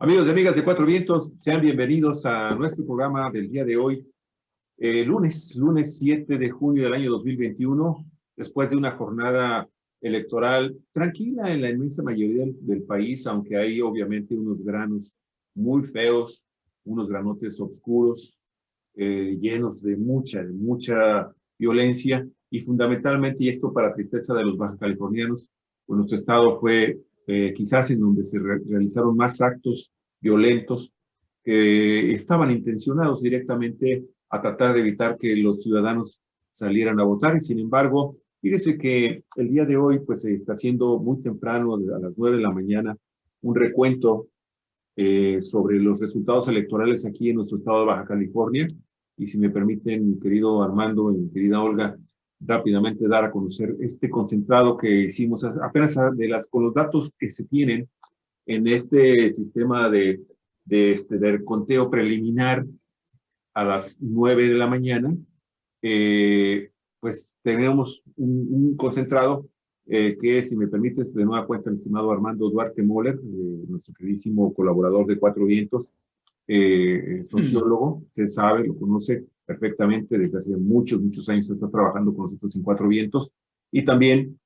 Amigos y amigas de Cuatro Vientos, sean bienvenidos a nuestro programa del día de hoy, lunes 7 de junio del año 2021, después de una jornada electoral tranquila en la inmensa mayoría del país, aunque hay obviamente unos granos muy feos, unos granotes oscuros, llenos de mucha violencia, y fundamentalmente, y esto para tristeza de los baja californianos, pues nuestro estado fue quizás en donde se realizaron más actos violentos que estaban intencionados directamente a tratar de evitar que los ciudadanos salieran a votar. Y sin embargo, fíjese que el día de hoy pues se está haciendo muy temprano, a las 9 de la mañana, un recuento sobre los resultados electorales aquí en nuestro estado de Baja California. Y si me permiten, mi querido Armando y mi querida Olga, rápidamente dar a conocer este concentrado que hicimos apenas con los datos que se tienen en este sistema del conteo preliminar a las 9 de la mañana. Pues tenemos un concentrado que, si me permites, de nueva cuenta, el estimado Armando Duarte Moller, nuestro queridísimo colaborador de Cuatro Vientos, sociólogo, usted sabe, lo conoce perfectamente, desde hace muchos años está trabajando con nosotros en Cuatro Vientos, y también,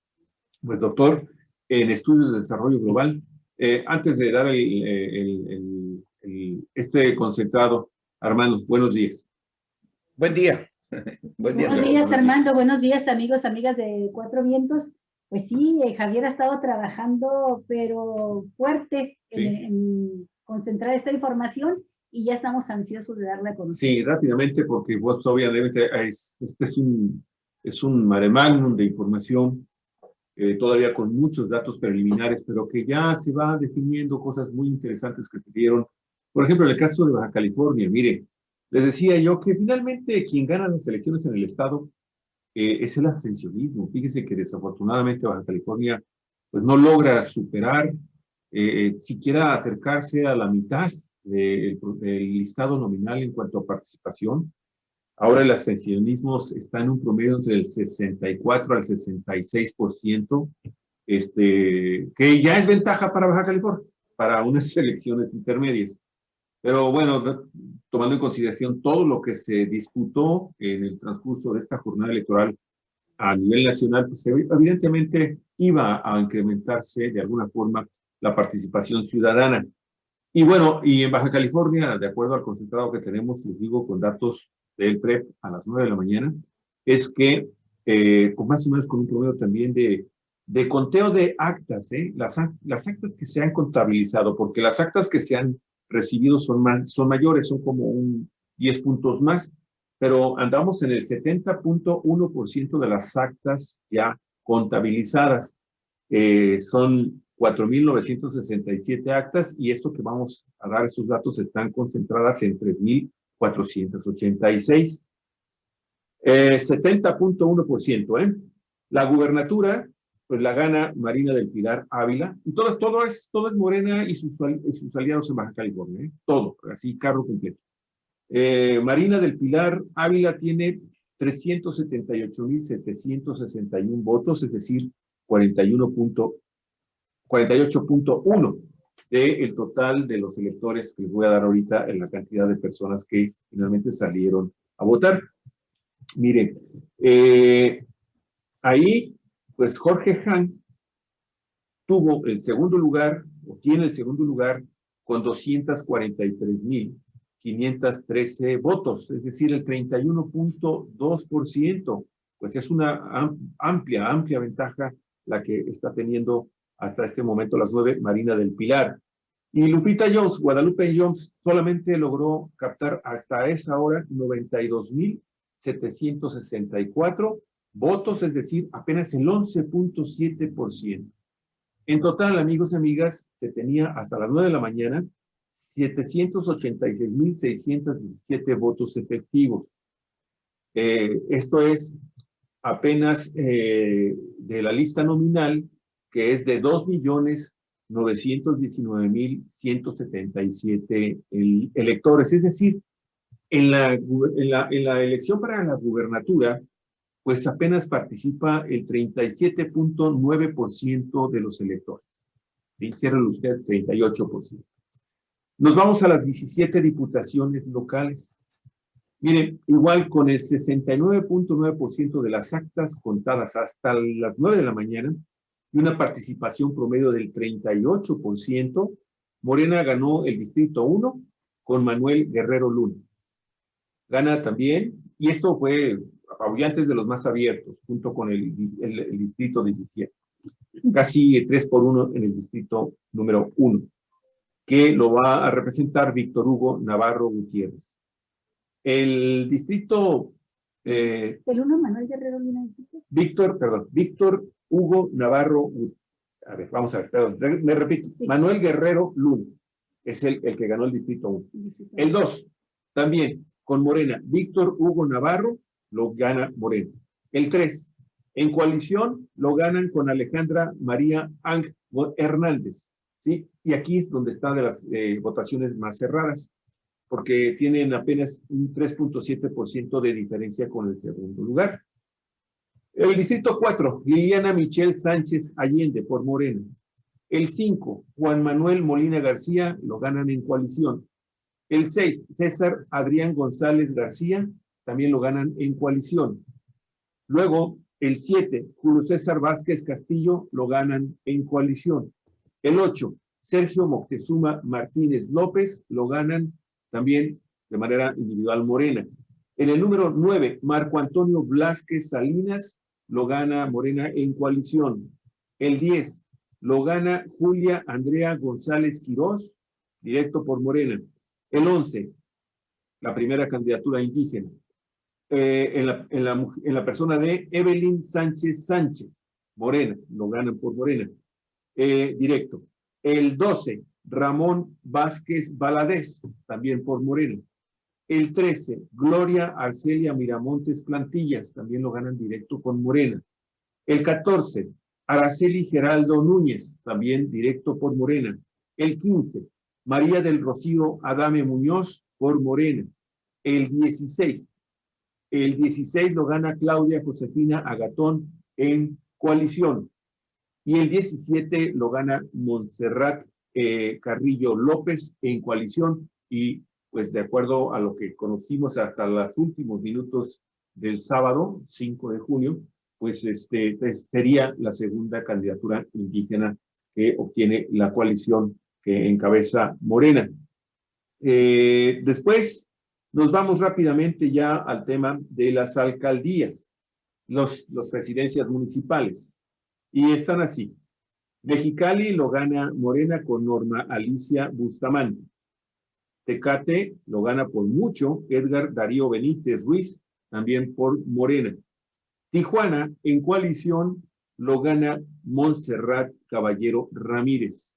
pues, doctor en estudios de desarrollo global. Antes de dar este concentrado, Armando, buenos días. Buen día. Buenos días, Armando. Buenos días, amigos, amigas de Cuatro Vientos. Pues sí, Javier ha estado trabajando, pero fuerte en concentrar esta información, y ya estamos ansiosos de darla a conocer. Sí, rápidamente, porque vos obviamente este es un mare magnum de información, todavía con muchos datos preliminares, pero que ya se va definiendo cosas muy interesantes que se dieron. Por ejemplo, en el caso de Baja California, mire, les decía yo que finalmente quien gana las elecciones en el estado es el abstencionismo. Fíjese que desafortunadamente Baja California pues no logra superar, siquiera acercarse a la mitad del listado nominal en cuanto a participación. Ahora el abstencionismo está en un promedio entre el 64 al 66%, que ya es ventaja para Baja California, para unas elecciones intermedias. Pero bueno, tomando en consideración todo lo que se disputó en el transcurso de esta jornada electoral a nivel nacional, pues evidentemente iba a incrementarse de alguna forma la participación ciudadana. Y bueno, y en Baja California, de acuerdo al concentrado que tenemos, les digo, con datos del PREP a las 9 de la mañana, es que con más o menos con un promedio también de conteo de actas, las actas que se han contabilizado, porque las actas que se han recibido son mayores, son como 10 puntos más, pero andamos en el 70.1% de las actas ya contabilizadas. Son 4.967 actas, y esto que vamos a dar, estos datos están concentradas en 3.486. 70.1%, La gubernatura, pues la gana Marina del Pilar Ávila, y todo es Morena y sus aliados en Baja California, todo, así, carro completo. Marina del Pilar Ávila tiene 378.761 votos, es decir, 48.1 del total de los electores que les voy a dar ahorita en la cantidad de personas que finalmente salieron a votar. Miren, ahí, pues Jorge Han tuvo el segundo lugar, o tiene el segundo lugar, con 243.513 votos, es decir, el 31.2%. Pues es una amplia ventaja la que está teniendo hasta este momento a las 9 Marina del Pilar. Y Lupita Jones, Guadalupe Jones, solamente logró captar hasta esa hora 92.764 votos, es decir, apenas el 11.7%. En total, amigos y amigas, se tenía hasta las 9 de la mañana 786.617 votos efectivos. Esto es apenas de la lista nominal, que es de 2.919.177 electores. Es decir, en la elección para la gubernatura, pues apenas participa el 37.9% de los electores. ¿Sí? Cierren usted 38%. Nos vamos a las 17 diputaciones locales. Miren, igual con el 69.9% de las actas contadas hasta las 9 de la mañana y una participación promedio del 38%, Morena ganó el Distrito 1 con Manuel Guerrero Luna. Gana también, y esto fue apabullante, de los más abiertos, junto con el Distrito 17. Casi 3-1 en el Distrito número 1, que lo va a representar Víctor Hugo Navarro Gutiérrez. El distrito... ¿El 1 Manuel Guerrero Luna dijiste? Víctor Hugo Navarro. A ver, vamos a ver, perdón, me repito. Sí. Manuel Guerrero Luna es el que ganó el distrito 1. El 2, también con Morena. Víctor Hugo Navarro lo gana Morena. El 3, en coalición lo ganan con Alejandra María Ang Hernández. ¿Sí? Y aquí es donde están de las votaciones más cerradas, porque tienen apenas un 3.7% de diferencia con el segundo lugar. El distrito 4, Liliana Michelle Sánchez Allende por Morena. El 5, Juan Manuel Molina García, lo ganan en coalición. El 6, César Adrián González García, también lo ganan en coalición. Luego, el 7, Julio César Vázquez Castillo, lo ganan en coalición. El 8, Sergio Moctezuma Martínez López, lo ganan también de manera individual Morena. En el número 9, Marco Antonio Blázquez Salinas, lo gana Morena en coalición. El 10, lo gana Julia Andrea González Quirós, directo por Morena. El 11, la primera candidatura indígena, en la persona de Evelyn Sánchez Sánchez, Morena, lo ganan por Morena, directo. El 12, Ramón Vázquez Valadez, también por Morena. El 13, Gloria Arcelia Miramontes Plantillas, también lo ganan directo con Morena. El 14, Araceli Geraldo Núñez, también directo por Morena. El 15, María del Rocío Adame Muñoz, por Morena. El 16 lo gana Claudia Josefina Agatón en coalición. Y el 17 lo gana Montserrat Carrillo López en coalición, y pues de acuerdo a lo que conocimos hasta los últimos minutos del sábado, 5 de junio, pues sería la segunda candidatura indígena que obtiene la coalición que encabeza Morena. Después nos vamos rápidamente ya al tema de las alcaldías, las presidencias municipales, y están así. Mexicali lo gana Morena con Norma Alicia Bustamante. Tecate lo gana por mucho Edgar Darío Benítez Ruiz, también por Morena. Tijuana, en coalición, lo gana Montserrat Caballero Ramírez.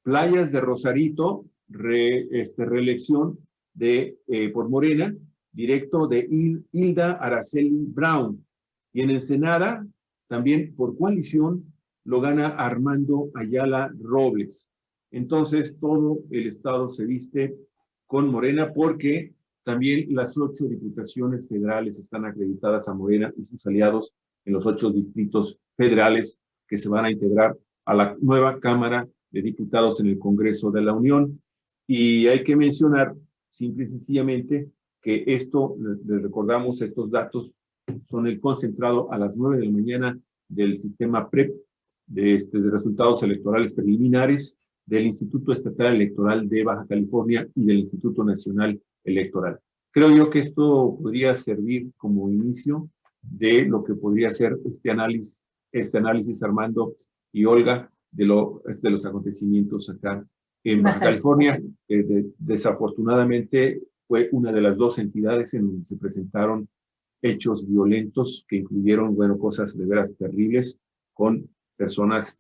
Playas de Rosarito, reelección por Morena, directo de Hilda Araceli Brown. Y en Ensenada, también por coalición, lo gana Armando Ayala Robles. Entonces, todo el estado se viste con Morena, porque también las 8 diputaciones federales están acreditadas a Morena y sus aliados en los 8 distritos federales que se van a integrar a la nueva Cámara de Diputados en el Congreso de la Unión. Y hay que mencionar, simple y sencillamente, que esto, les recordamos, estos datos son el concentrado a las 9 de la mañana del sistema PREP, de resultados electorales preliminares del Instituto Estatal Electoral de Baja California y del Instituto Nacional Electoral. Creo yo que esto podría servir como inicio de lo que podría ser este análisis, Armando y Olga, de los acontecimientos acá en Baja California, que desafortunadamente fue una de las 2 entidades en donde se presentaron hechos violentos que incluyeron, cosas de veras terribles, con personas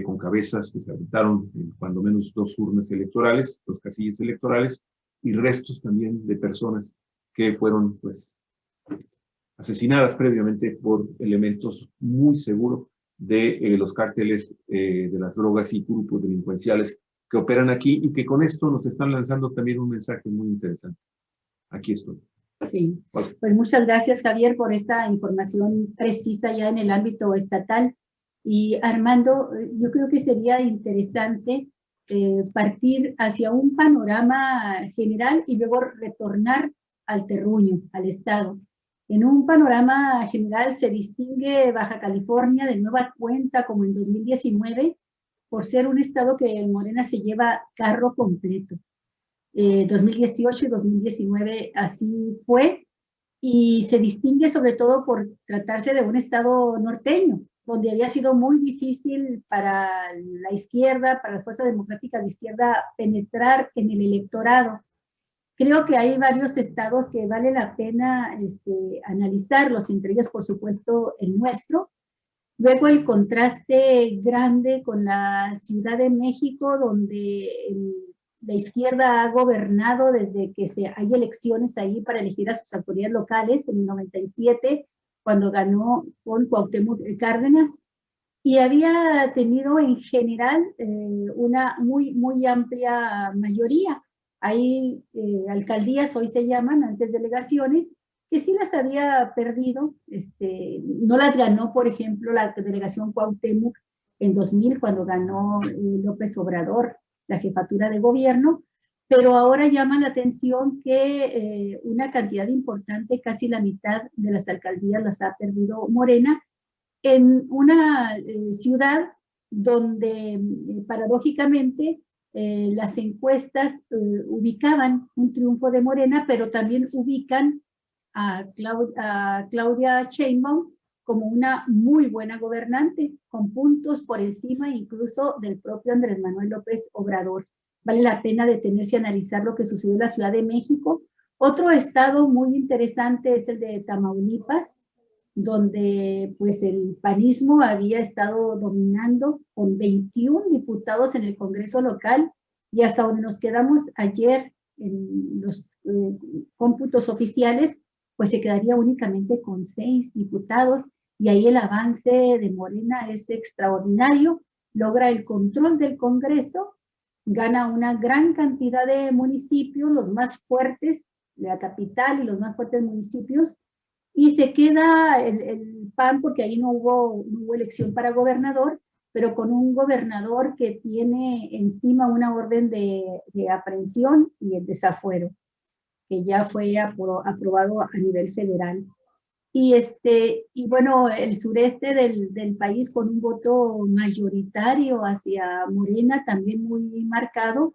con cabezas que se aventaron cuando menos 2 urnas electorales, 2 casillas electorales, y restos también de personas que fueron, pues, asesinadas previamente por elementos muy seguros de los cárteles de las drogas y grupos delincuenciales que operan aquí, y que con esto nos están lanzando también un mensaje muy interesante. Aquí estoy. Sí, pues muchas gracias, Javier, por esta información precisa ya en el ámbito estatal. Y Armando, yo creo que sería interesante partir hacia un panorama general y luego retornar al terruño, al estado. En un panorama general se distingue Baja California de nueva cuenta, como en 2019, por ser un estado que Morena se lleva carro completo. 2018 y 2019 así fue, y se distingue sobre todo por tratarse de un estado norteño, donde había sido muy difícil para la izquierda, para las fuerzas democráticas de izquierda, penetrar en el electorado. Creo que hay varios estados que vale la pena analizarlos, entre ellos, por supuesto, el nuestro. Luego el contraste grande con la Ciudad de México, donde la izquierda ha gobernado desde que hay elecciones ahí para elegir a sus autoridades locales en el 97, cuando ganó con Cuauhtémoc Cárdenas, y había tenido en general una muy amplia mayoría. Hay alcaldías, hoy se llaman, antes delegaciones, que sí las había perdido, no las ganó, por ejemplo, la delegación Cuauhtémoc en 2000, cuando ganó López Obrador la jefatura de gobierno, pero ahora llama la atención que una cantidad importante, casi la mitad de las alcaldías las ha perdido Morena, en una ciudad donde paradójicamente las encuestas ubicaban un triunfo de Morena, pero también ubican a Claudia Sheinbaum como una muy buena gobernante, con puntos por encima incluso del propio Andrés Manuel López Obrador. Vale la pena detenerse a analizar lo que sucedió en la Ciudad de México. Otro estado muy interesante es el de Tamaulipas, donde pues el panismo había estado dominando con 21 diputados en el Congreso local, y hasta donde nos quedamos ayer en los cómputos oficiales, pues se quedaría únicamente con 6 diputados, y ahí el avance de Morena es extraordinario, logra el control del Congreso, gana una gran cantidad de municipios, los más fuertes, la capital y los más fuertes municipios, y se queda el PAN, porque ahí no hubo elección para gobernador, pero con un gobernador que tiene encima una orden de aprehensión y el desafuero, que ya fue aprobado a nivel federal. Y bueno, el sureste del país con un voto mayoritario hacia Morena, también muy marcado.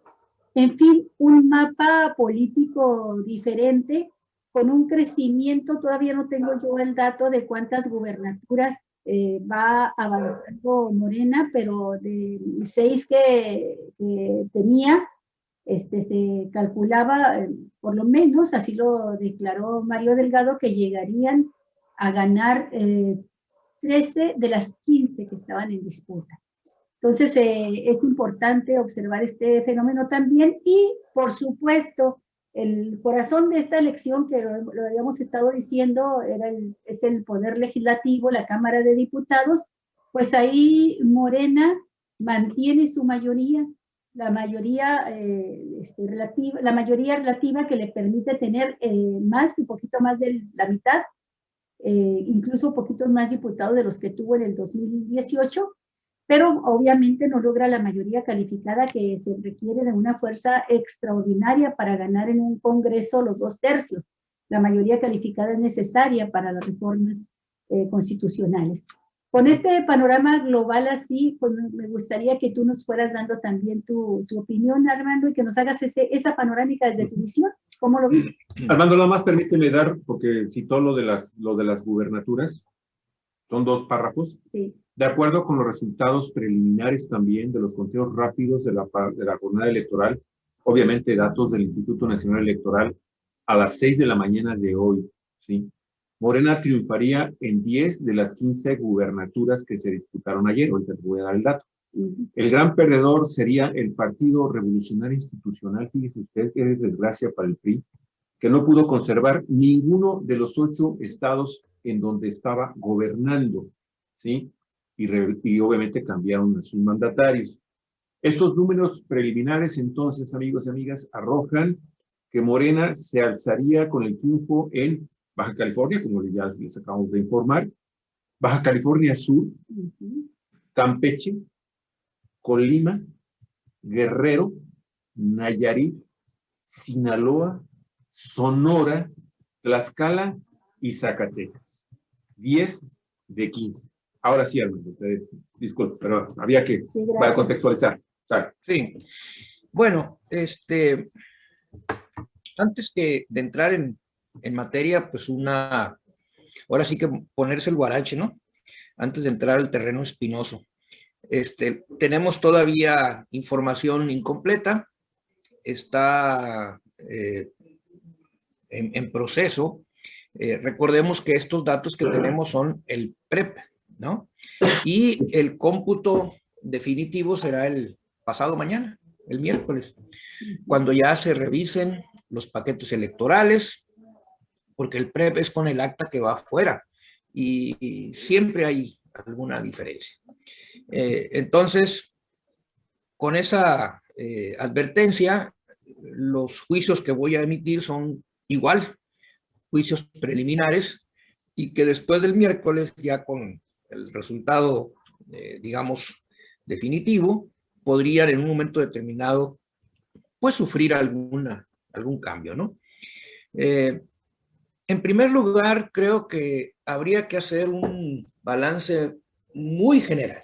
En fin, un mapa político diferente, con un crecimiento. Todavía no tengo yo el dato de cuántas gubernaturas va avanzando Morena, pero de 6 que tenía, se calculaba, por lo menos, así lo declaró Mario Delgado, que llegarían a ganar 13 de las 15 que estaban en disputa. Entonces, es importante observar este fenómeno también, y, por supuesto, el corazón de esta elección, que lo habíamos estado diciendo, es el Poder Legislativo, la Cámara de Diputados. Pues ahí Morena mantiene su mayoría, la mayoría relativa que le permite tener un poquito más de la mitad, incluso poquitos más diputados de los que tuvo en el 2018, pero obviamente no logra la mayoría calificada, que se requiere de una fuerza extraordinaria para ganar en un Congreso los 2/3. La mayoría calificada es necesaria para las reformas constitucionales. Con este panorama global así, pues me gustaría que tú nos fueras dando también tu opinión, Armando, y que nos hagas esa panorámica desde tu visión. ¿Cómo lo viste? Armando, nada más permíteme dar, porque citó lo de las gubernaturas, son 2 párrafos. Sí. De acuerdo con los resultados preliminares también de los conteos rápidos de la jornada electoral, obviamente datos del Instituto Nacional Electoral, a las 6 de la mañana de hoy, ¿sí? Morena triunfaría en 10 de las 15 gubernaturas que se disputaron ayer. Ahorita te voy a dar el dato. El gran perdedor sería el Partido Revolucionario Institucional. Fíjese usted que es desgracia para el PRI, que no pudo conservar ninguno de los 8 estados en donde estaba gobernando, ¿sí? Y obviamente cambiaron a sus mandatarios. Estos números preliminares, entonces, amigos y amigas, arrojan que Morena se alzaría con el triunfo en Baja California, como ya les acabamos de informar, Baja California Sur, Campeche, Colima, Guerrero, Nayarit, Sinaloa, Sonora, Tlaxcala y Zacatecas. 10 de 15. Ahora sí, Armando, disculpe, pero había que para contextualizar. Sí. Bueno, antes de entrar en materia, pues ahora sí que ponerse el guarache, ¿no? Antes de entrar al terreno espinoso. Tenemos todavía información incompleta, está en proceso. Recordemos que estos datos que tenemos son el PREP, ¿no? Y el cómputo definitivo será el pasado mañana, el miércoles, cuando ya se revisen los paquetes electorales, porque el PREP es con el acta que va afuera y siempre hay alguna diferencia. Entonces, con esa advertencia, los juicios que voy a emitir son igual, juicios preliminares, y que después del miércoles, ya con el resultado, digamos, definitivo, podrían en un momento determinado, pues, sufrir algún cambio, ¿no? En primer lugar, creo que habría que hacer un balance muy general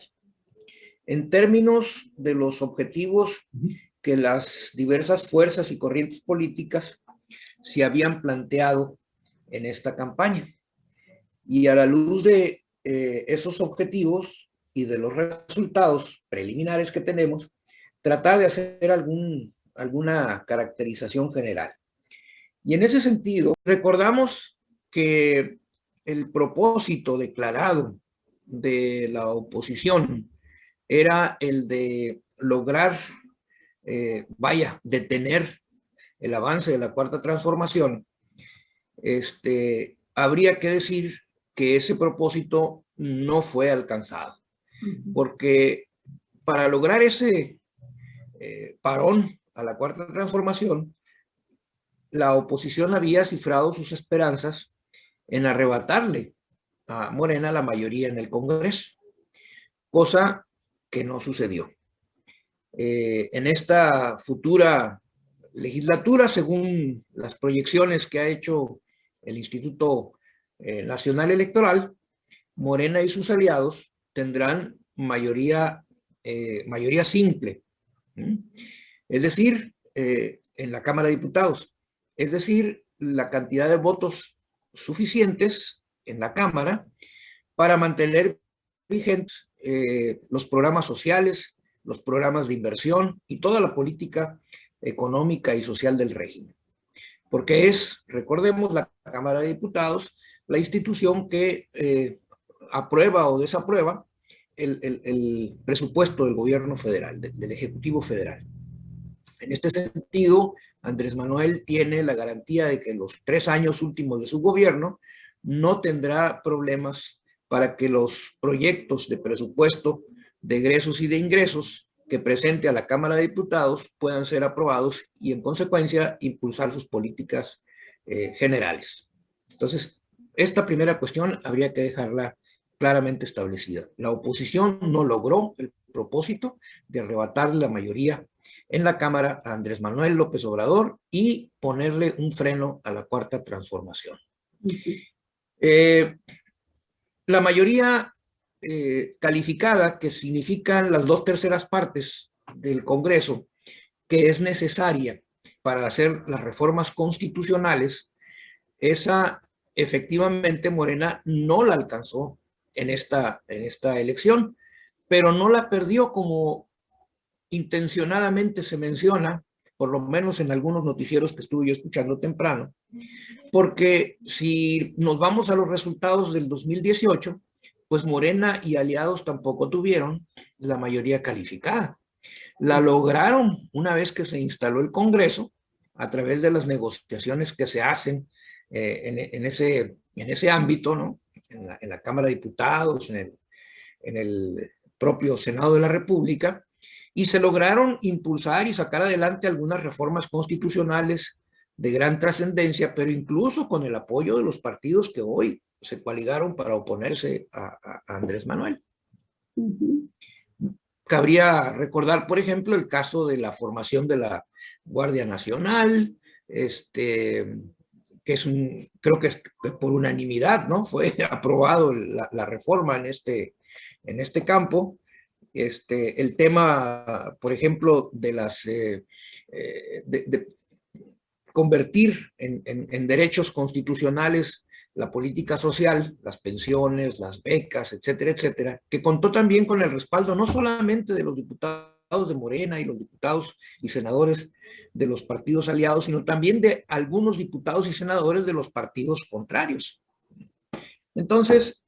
en términos de los objetivos que las diversas fuerzas y corrientes políticas se habían planteado en esta campaña. Y a la luz de esos objetivos y de los resultados preliminares que tenemos, tratar de hacer alguna caracterización general. Y en ese sentido, recordamos que el propósito declarado de la oposición era el de lograr, detener el avance de la Cuarta Transformación. Habría que decir que ese propósito no fue alcanzado, porque para lograr ese parón a la Cuarta Transformación, la oposición había cifrado sus esperanzas en arrebatarle a Morena la mayoría en el Congreso, cosa que no sucedió. En esta futura legislatura, según las proyecciones que ha hecho el Instituto Nacional Electoral, Morena y sus aliados tendrán mayoría simple, es decir, en la Cámara de Diputados, es decir, la cantidad de votos suficientes en la Cámara para mantener vigentes los programas sociales, los programas de inversión y toda la política económica y social del régimen. Porque recordemos, la Cámara de Diputados, la institución que aprueba o desaprueba el presupuesto del gobierno federal, del Ejecutivo Federal. En este sentido, Andrés Manuel tiene la garantía de que en los 3 años últimos de su gobierno no tendrá problemas para que los proyectos de presupuesto de egresos y de ingresos que presente a la Cámara de Diputados puedan ser aprobados y, en consecuencia, impulsar sus políticas generales. Entonces, esta primera cuestión habría que dejarla claramente establecida. La oposición no logró el propósito de arrebatarle la mayoría en la Cámara a Andrés Manuel López Obrador y ponerle un freno a la Cuarta Transformación. La mayoría calificada, que significan las 2/3 partes del Congreso, que es necesaria para hacer las reformas constitucionales, esa efectivamente Morena no la alcanzó en esta elección, pero no la perdió como intencionadamente se menciona, por lo menos en algunos noticieros que estuve yo escuchando temprano, porque si nos vamos a los resultados del 2018, pues Morena y aliados tampoco tuvieron la mayoría calificada. La lograron una vez que se instaló el Congreso, a través de las negociaciones que se hacen en ese ámbito, ¿no? En la Cámara de Diputados, en el propio Senado de la República, y se lograron impulsar y sacar adelante algunas reformas constitucionales de gran trascendencia, pero incluso con el apoyo de los partidos que hoy se coaligaron para oponerse a Andrés Manuel. cabría recordar, por ejemplo, el caso de la formación de la Guardia Nacional, que es creo que es por unanimidad, ¿no? Fue aprobado la reforma en este campo. El tema, por ejemplo, de convertir en derechos constitucionales la política social, las pensiones, las becas, etcétera, etcétera, que contó también con el respaldo no solamente de los diputados de Morena y los diputados y senadores de los partidos aliados, sino también de algunos diputados y senadores de los partidos contrarios. Entonces,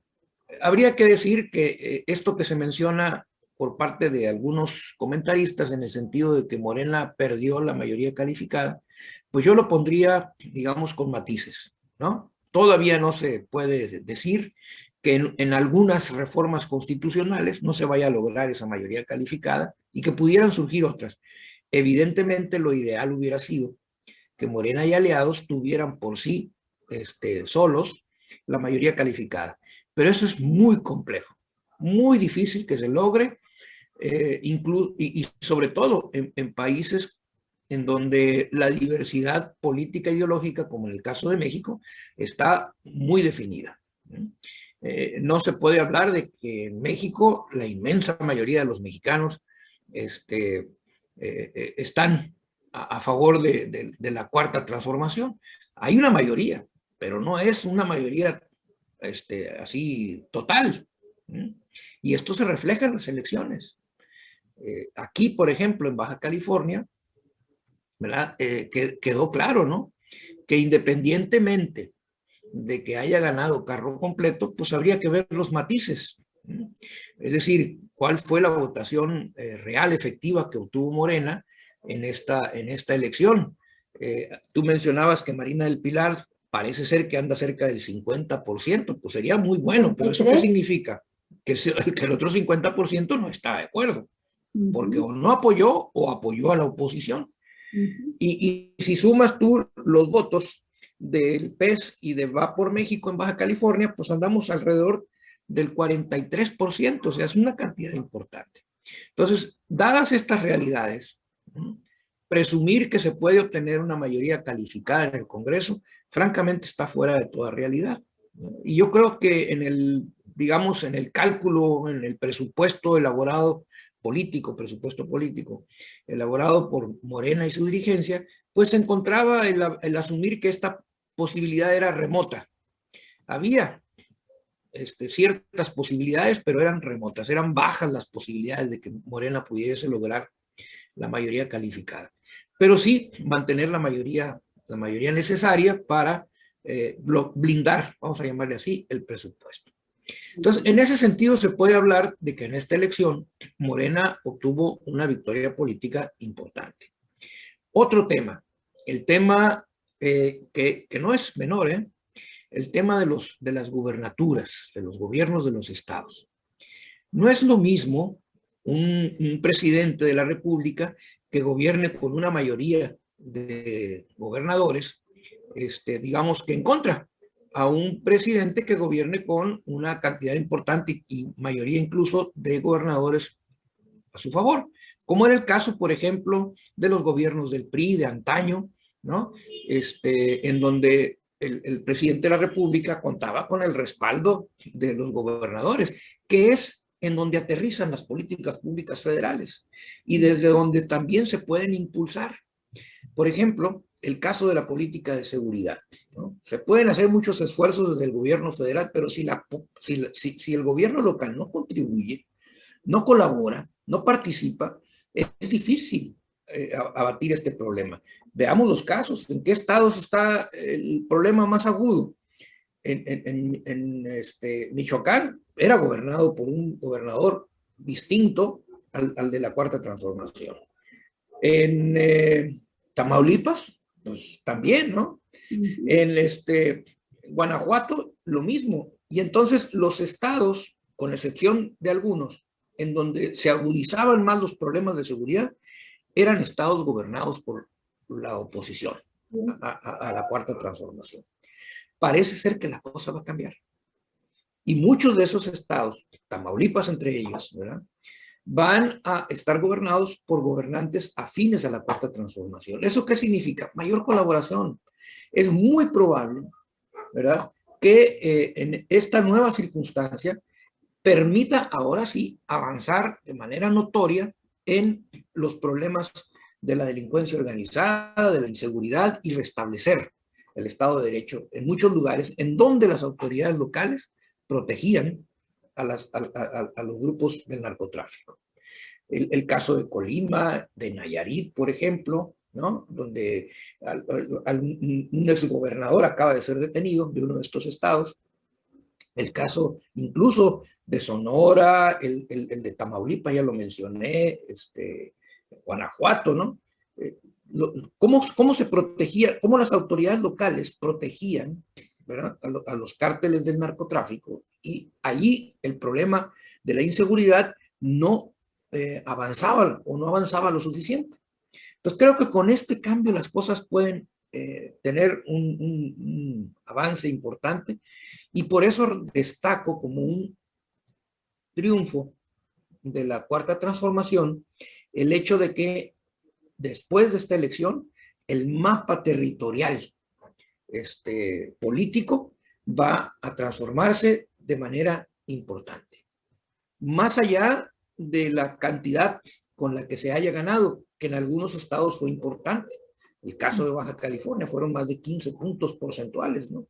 habría que decir que esto que se menciona por parte de algunos comentaristas en el sentido de que Morena perdió la mayoría calificada, pues yo lo pondría, digamos, con matices, ¿no? Todavía no se puede decir que en algunas reformas constitucionales no se vaya a lograr esa mayoría calificada y que pudieran surgir otras. Evidentemente, lo ideal hubiera sido que Morena y aliados tuvieran por sí, solos, la mayoría calificada. Pero eso es muy complejo, muy difícil que se logre, y sobre todo en países en donde la diversidad política e ideológica, como en el caso de México, está muy definida. No se puede hablar de que en México la inmensa mayoría de los mexicanos están a favor de la cuarta transformación. Hay una mayoría, pero no es una mayoría así total. Y esto se refleja en las elecciones. Aquí, por ejemplo, en Baja California, ¿verdad? Quedó claro, ¿no? Que independientemente de que haya ganado carro completo, pues habría que ver los matices. Es decir, cuál fue la votación real, efectiva que obtuvo Morena en esta elección. Tú mencionabas que Marina del Pilar parece ser que anda cerca del 50%, pues sería muy bueno, pero ¿eso qué significa? Que el otro 50% no está de acuerdo, porque o no apoyó o apoyó a la oposición. Y si sumas tú los votos del PES y de Va por México en Baja California, pues andamos alrededor del 43%, o sea, es una cantidad importante. Entonces, dadas estas realidades, presumir que se puede obtener una mayoría calificada en el Congreso, francamente está fuera de toda realidad. Y yo creo que digamos, en el cálculo, en el presupuesto elaborado presupuesto político, elaborado por Morena y su dirigencia, pues se encontraba el asumir que esta posibilidad era remota. Había ciertas posibilidades, pero eran remotas, eran bajas las posibilidades de que Morena pudiese lograr la mayoría calificada. Pero sí mantener la mayoría necesaria para blindar, vamos a llamarle así, el presupuesto. Entonces, en ese sentido se puede hablar de que en esta elección Morena obtuvo una victoria política importante. Otro tema, el tema que no es menor, el tema de las gubernaturas, de los gobiernos de los estados. No es lo mismo un presidente de la República que gobierne con una mayoría de gobernadores, digamos que en contra, a un presidente que gobierne con una cantidad importante y mayoría incluso de gobernadores a su favor, como era el caso, por ejemplo, de los gobiernos del PRI de antaño, ¿no? En donde el presidente de la República contaba con el respaldo de los gobernadores, que es en donde aterrizan las políticas públicas federales y desde donde también se pueden impulsar. Por ejemplo, el caso de la política de seguridad, ¿no? Se pueden hacer muchos esfuerzos desde el gobierno federal, pero si el gobierno local no contribuye, no colabora, no participa, es difícil abatir este problema. Veamos los casos. ¿En qué estados está el problema más agudo? Michoacán era gobernado por un gobernador distinto al de la Cuarta Transformación. En Tamaulipas, pues también, ¿no? En Guanajuato, lo mismo. Y entonces los estados, con excepción de algunos, en donde se agudizaban más los problemas de seguridad, eran estados gobernados por la oposición a la Cuarta Transformación. Parece ser que la cosa va a cambiar. Y muchos de esos estados, Tamaulipas entre ellos, ¿verdad? van a estar gobernados por gobernantes afines a la Cuarta Transformación. ¿Eso qué significa? Mayor colaboración. Es muy probable, ¿verdad?, que en esta nueva circunstancia permita ahora sí avanzar de manera notoria en los problemas de la delincuencia organizada, de la inseguridad, y restablecer el Estado de Derecho en muchos lugares en donde las autoridades locales protegían a los grupos del narcotráfico. El caso de Colima, de Nayarit, por ejemplo, ¿no?, donde un exgobernador acaba de ser detenido de uno de estos estados. El caso incluso de Sonora, el de Tamaulipas, ya lo mencioné, Guanajuato, ¿no? ¿Cómo se protegía, cómo las autoridades locales protegían, ¿verdad?, a los cárteles del narcotráfico? Y allí el problema de la inseguridad no avanzaba o no avanzaba lo suficiente. Entonces creo que con este cambio las cosas pueden tener un avance importante, y por eso destaco como un triunfo de la Cuarta Transformación el hecho de que después de esta elección el mapa territorial político va a transformarse de manera importante. Más allá de la cantidad con la que se haya ganado, que en algunos estados fue importante. El caso de Baja California fueron más de 15 puntos porcentuales, ¿no?,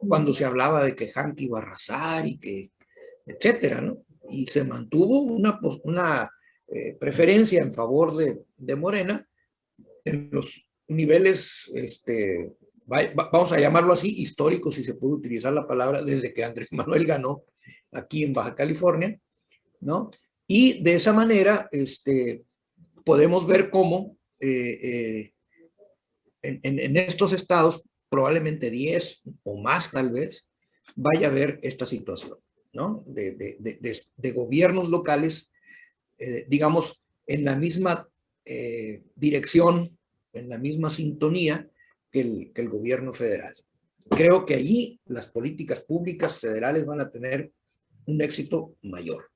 cuando se hablaba de que Hank iba a arrasar y que, etcétera, ¿no? Y se mantuvo una preferencia en favor de Morena en los niveles, vamos a llamarlo así, históricos, si se puede utilizar la palabra, desde que Andrés Manuel ganó aquí en Baja California, ¿no? Y de esa manera podemos ver cómo en estos estados, probablemente 10 o más tal vez, vaya a haber esta situación, ¿no?, de gobiernos locales, digamos, en la misma dirección, en la misma sintonía que el gobierno federal. Creo que allí las políticas públicas federales van a tener un éxito mayor.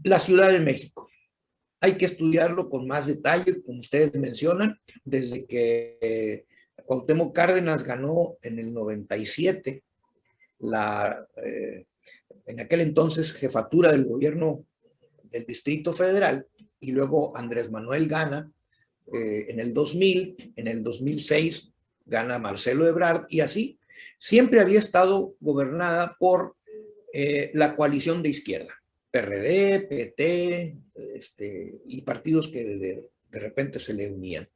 La Ciudad de México. Hay que estudiarlo con más detalle, como ustedes mencionan, desde que Cuauhtémoc Cárdenas ganó en el 97 en aquel entonces jefatura del gobierno del Distrito Federal, y luego Andrés Manuel gana en el 2000, en el 2006 gana Marcelo Ebrard, y así siempre había estado gobernada por la coalición de izquierda. PRD, PT, y partidos que de repente se le unían.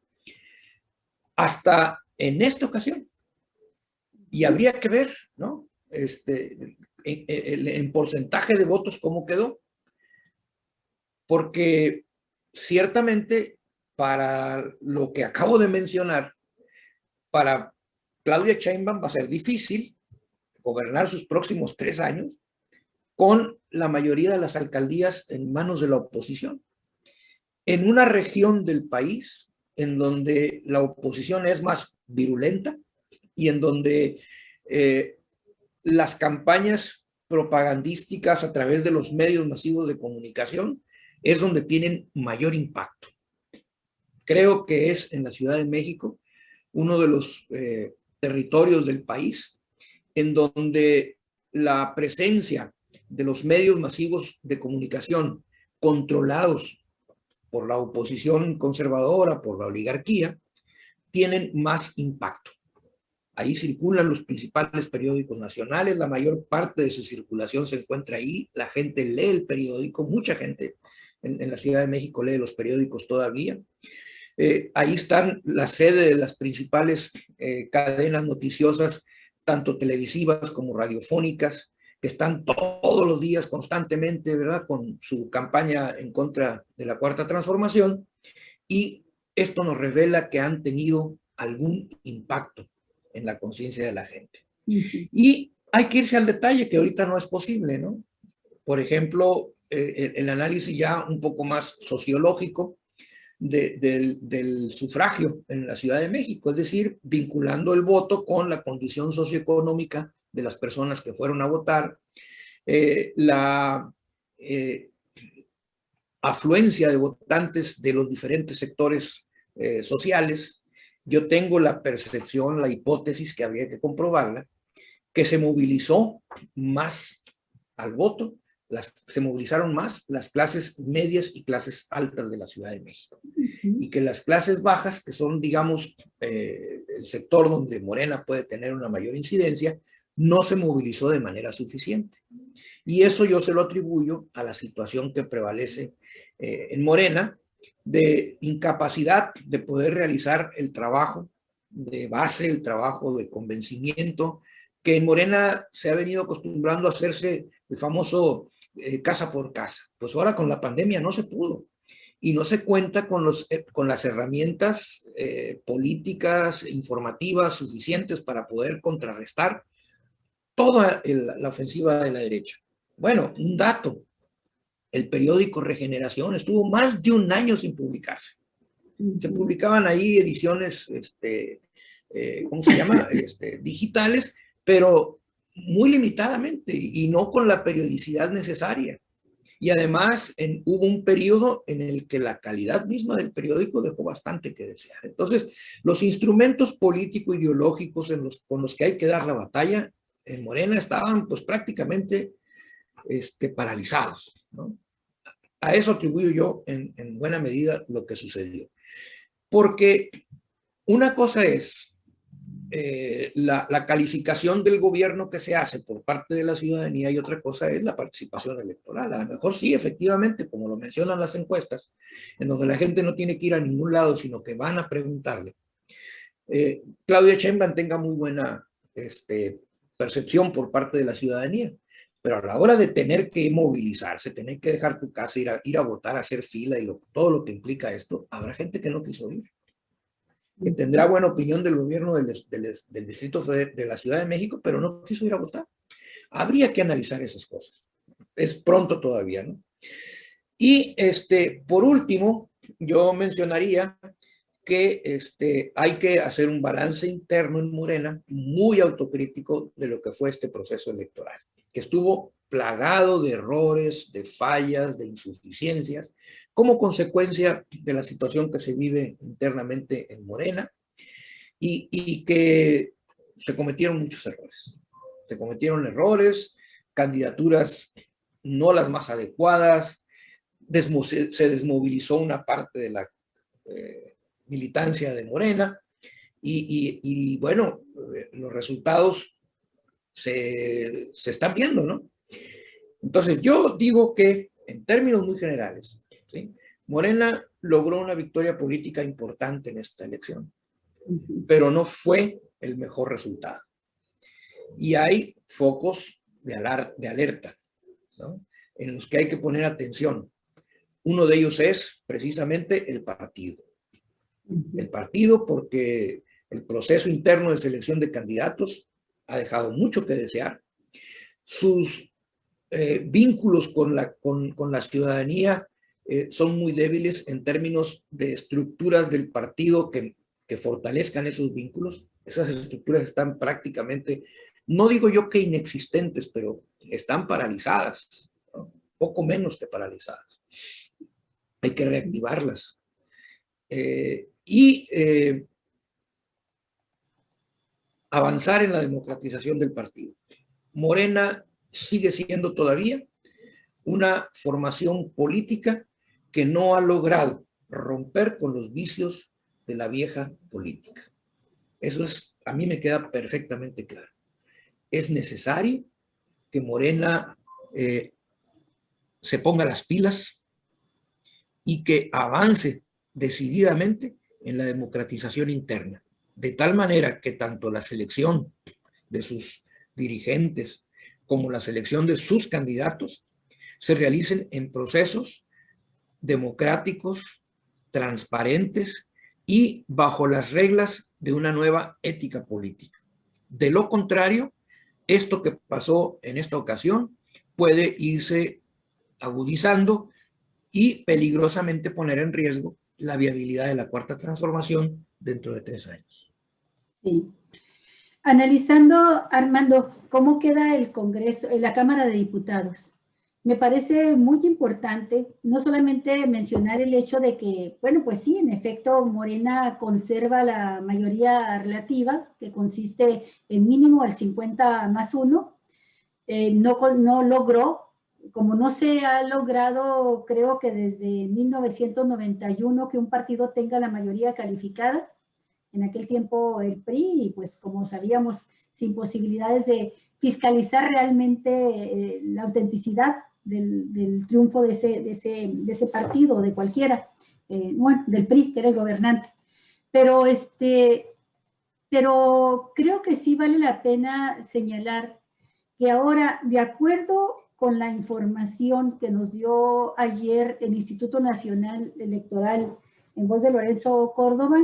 Hasta en esta ocasión. Y habría que ver, ¿no?, en porcentaje de votos cómo quedó. Porque ciertamente para lo que acabo de mencionar, para Claudia Sheinbaum va a ser difícil gobernar sus próximos 3 años con la mayoría de las alcaldías en manos de la oposición, en una región del país en donde la oposición es más virulenta y en donde las campañas propagandísticas a través de los medios masivos de comunicación es donde tienen mayor impacto. Creo que es en la Ciudad de México uno de los territorios del país en donde la presencia de los medios masivos de comunicación controlados por la oposición conservadora, por la oligarquía, tienen más impacto. Ahí circulan los principales periódicos nacionales, la mayor parte de su circulación se encuentra ahí, la gente lee el periódico, mucha gente en la Ciudad de México lee los periódicos todavía. Ahí están la sede de las principales cadenas noticiosas, tanto televisivas como radiofónicas, que están todos los días constantemente, ¿verdad?, con su campaña en contra de la Cuarta Transformación, y esto nos revela que han tenido algún impacto en la conciencia de la gente. Y hay que irse al detalle, que ahorita no es posible, ¿no? Por ejemplo, el análisis ya un poco más sociológico del sufragio en la Ciudad de México, es decir, vinculando el voto con la condición socioeconómica de las personas que fueron a votar, la afluencia de votantes de los diferentes sectores sociales, yo tengo la percepción, la hipótesis, que habría que comprobarla, que se movilizó más al voto, se movilizaron más las clases medias y clases altas de la Ciudad de México. Y que las clases bajas, que son, digamos, el sector donde Morena puede tener una mayor incidencia, no se movilizó de manera suficiente. Y eso yo se lo atribuyo a la situación que prevalece en Morena, de incapacidad de poder realizar el trabajo de base, el trabajo de convencimiento, que en Morena se ha venido acostumbrando a hacerse el famoso casa por casa. Pues ahora con la pandemia no se pudo. Y no se cuenta con las herramientas políticas, informativas suficientes para poder contrarrestar toda la ofensiva de la derecha. Bueno, un dato: el periódico Regeneración estuvo más de un año sin publicarse. Se publicaban ahí ediciones, ¿cómo se llama? Digitales, pero muy limitadamente y no con la periodicidad necesaria. Y además hubo un periodo en el que la calidad misma del periódico dejó bastante que desear. Entonces, los instrumentos político-ideológicos con los que hay que dar la batalla en Morena estaban pues prácticamente paralizados, ¿no? A eso atribuyo yo en buena medida lo que sucedió. Porque una cosa es la calificación del gobierno que se hace por parte de la ciudadanía y otra cosa es la participación electoral. A lo mejor sí, efectivamente, como lo mencionan las encuestas, en donde la gente no tiene que ir a ningún lado, sino que van a preguntarle. Claudia Sheinbaum tenga muy buena percepción por parte de la ciudadanía, pero a la hora de tener que movilizarse, tener que dejar tu casa, ir a votar, hacer fila y todo lo que implica esto, habrá gente que no quiso ir, que tendrá buena opinión del gobierno del Distrito Federal de la Ciudad de México, pero no quiso ir a votar. Habría que analizar esas cosas. Es pronto todavía, ¿no? Y por último, yo mencionaría que hay que hacer un balance interno en Morena muy autocrítico de lo que fue este proceso electoral, que estuvo plagado de errores, de fallas, de insuficiencias, como consecuencia de la situación que se vive internamente en Morena y que se cometieron muchos errores. Se cometieron errores, candidaturas no las más adecuadas, se desmovilizó una parte de la militancia de Morena y bueno, los resultados se están viendo, ¿no? Entonces yo digo que en términos muy generales, ¿sí?, Morena logró una victoria política importante en esta elección, pero no fue el mejor resultado. Y hay focos de alerta, ¿no?, en los que hay que poner atención. Uno de ellos es precisamente el partido. El partido, porque el proceso interno de selección de candidatos ha dejado mucho que desear. Sus vínculos con la ciudadanía son muy débiles en términos de estructuras del partido que fortalezcan esos vínculos. Esas estructuras están prácticamente, no digo yo que inexistentes, pero están paralizadas, ¿no?, poco menos que paralizadas. Hay que reactivarlas. Avanzar en la democratización del partido. Morena sigue siendo todavía una formación política que no ha logrado romper con los vicios de la vieja política. Eso a mí me queda perfectamente claro. Es necesario que Morena se ponga las pilas y que avance decididamente en la democratización interna, de tal manera que tanto la selección de sus dirigentes como la selección de sus candidatos se realicen en procesos democráticos, transparentes y bajo las reglas de una nueva ética política. De lo contrario, esto que pasó en esta ocasión puede irse agudizando y peligrosamente poner en riesgo la viabilidad de la Cuarta Transformación dentro de 3 años. Sí. Analizando, Armando, cómo queda el Congreso, la Cámara de Diputados. me parece muy importante no solamente mencionar el hecho de que, bueno, pues sí, en efecto, Morena conserva la mayoría relativa, que consiste en mínimo el 50+1. No logró, como no se ha logrado, creo que desde 1991, que un partido tenga la mayoría calificada. En aquel tiempo el PRI, y pues como sabíamos, sin posibilidades de fiscalizar realmente la autenticidad del triunfo de ese partido, de cualquiera, bueno, del PRI, que era el gobernante. Pero creo que sí vale la pena señalar que ahora, de acuerdo con la información que nos dio ayer el Instituto Nacional Electoral en voz de Lorenzo Córdoba,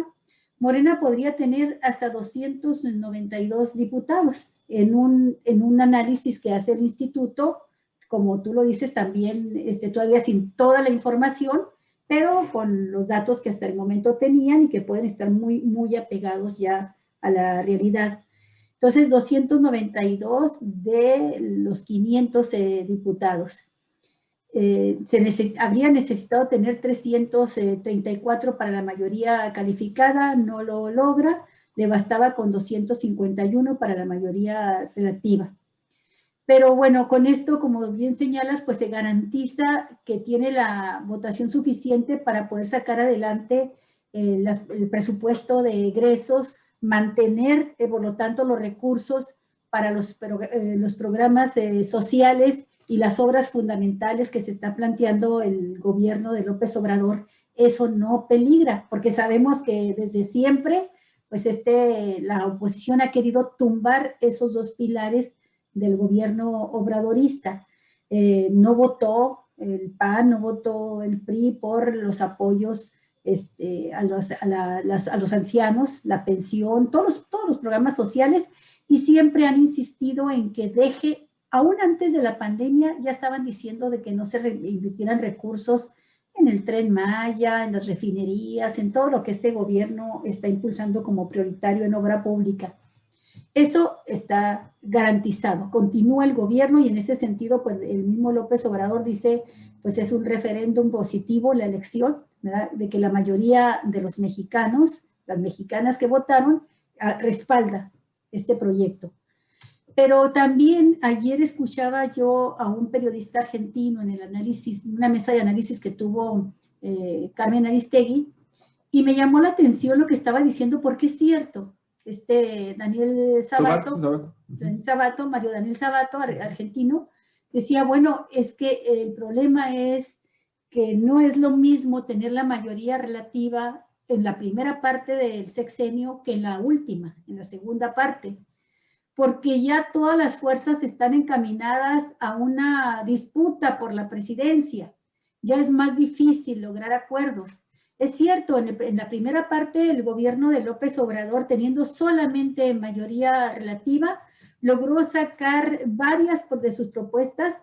Morena podría tener hasta 292 diputados en un análisis que hace el instituto, como tú lo dices también, todavía sin toda la información, pero con los datos que hasta el momento tenían y que pueden estar muy, muy apegados ya a la realidad. Entonces, 292 de los 500 diputados. Habría necesitado tener 334 para la mayoría calificada, no lo logra, le bastaba con 251 para la mayoría relativa. Pero bueno, con esto, como bien señalas, pues se garantiza que tiene la votación suficiente para poder sacar adelante el presupuesto de egresos, mantener, por lo tanto, los recursos para los programas sociales y las obras fundamentales que se está planteando el gobierno de López Obrador. Eso no peligra, porque sabemos que desde siempre, pues la oposición ha querido tumbar esos dos pilares del gobierno obradorista. No votó el PAN, no votó el PRI por los apoyos a los ancianos, la pensión, todos los programas sociales, y siempre han insistido en que deje, aún antes de la pandemia, ya estaban diciendo de que no se invirtieran recursos en el Tren Maya, en las refinerías, en todo lo que este gobierno está impulsando como prioritario en obra pública. Eso está garantizado, continúa el gobierno, y en este sentido, pues el mismo López Obrador dice, pues es un referéndum positivo la elección, ¿verdad?, de que la mayoría de los mexicanos, las mexicanas que votaron, respalda este proyecto. Pero también ayer escuchaba yo a un periodista argentino en el análisis, una mesa de análisis que tuvo Carmen Aristegui, y me llamó la atención lo que estaba diciendo, porque es cierto. Daniel Sabato, Mario Daniel Sabato, argentino, decía, bueno, es que el problema es que no es lo mismo tener la mayoría relativa en la primera parte del sexenio que en la última, en la segunda parte, porque ya todas las fuerzas están encaminadas a una disputa por la presidencia. Ya es más difícil lograr acuerdos. Es cierto, en la primera parte el gobierno de López Obrador, teniendo solamente mayoría relativa, logró sacar varias de sus propuestas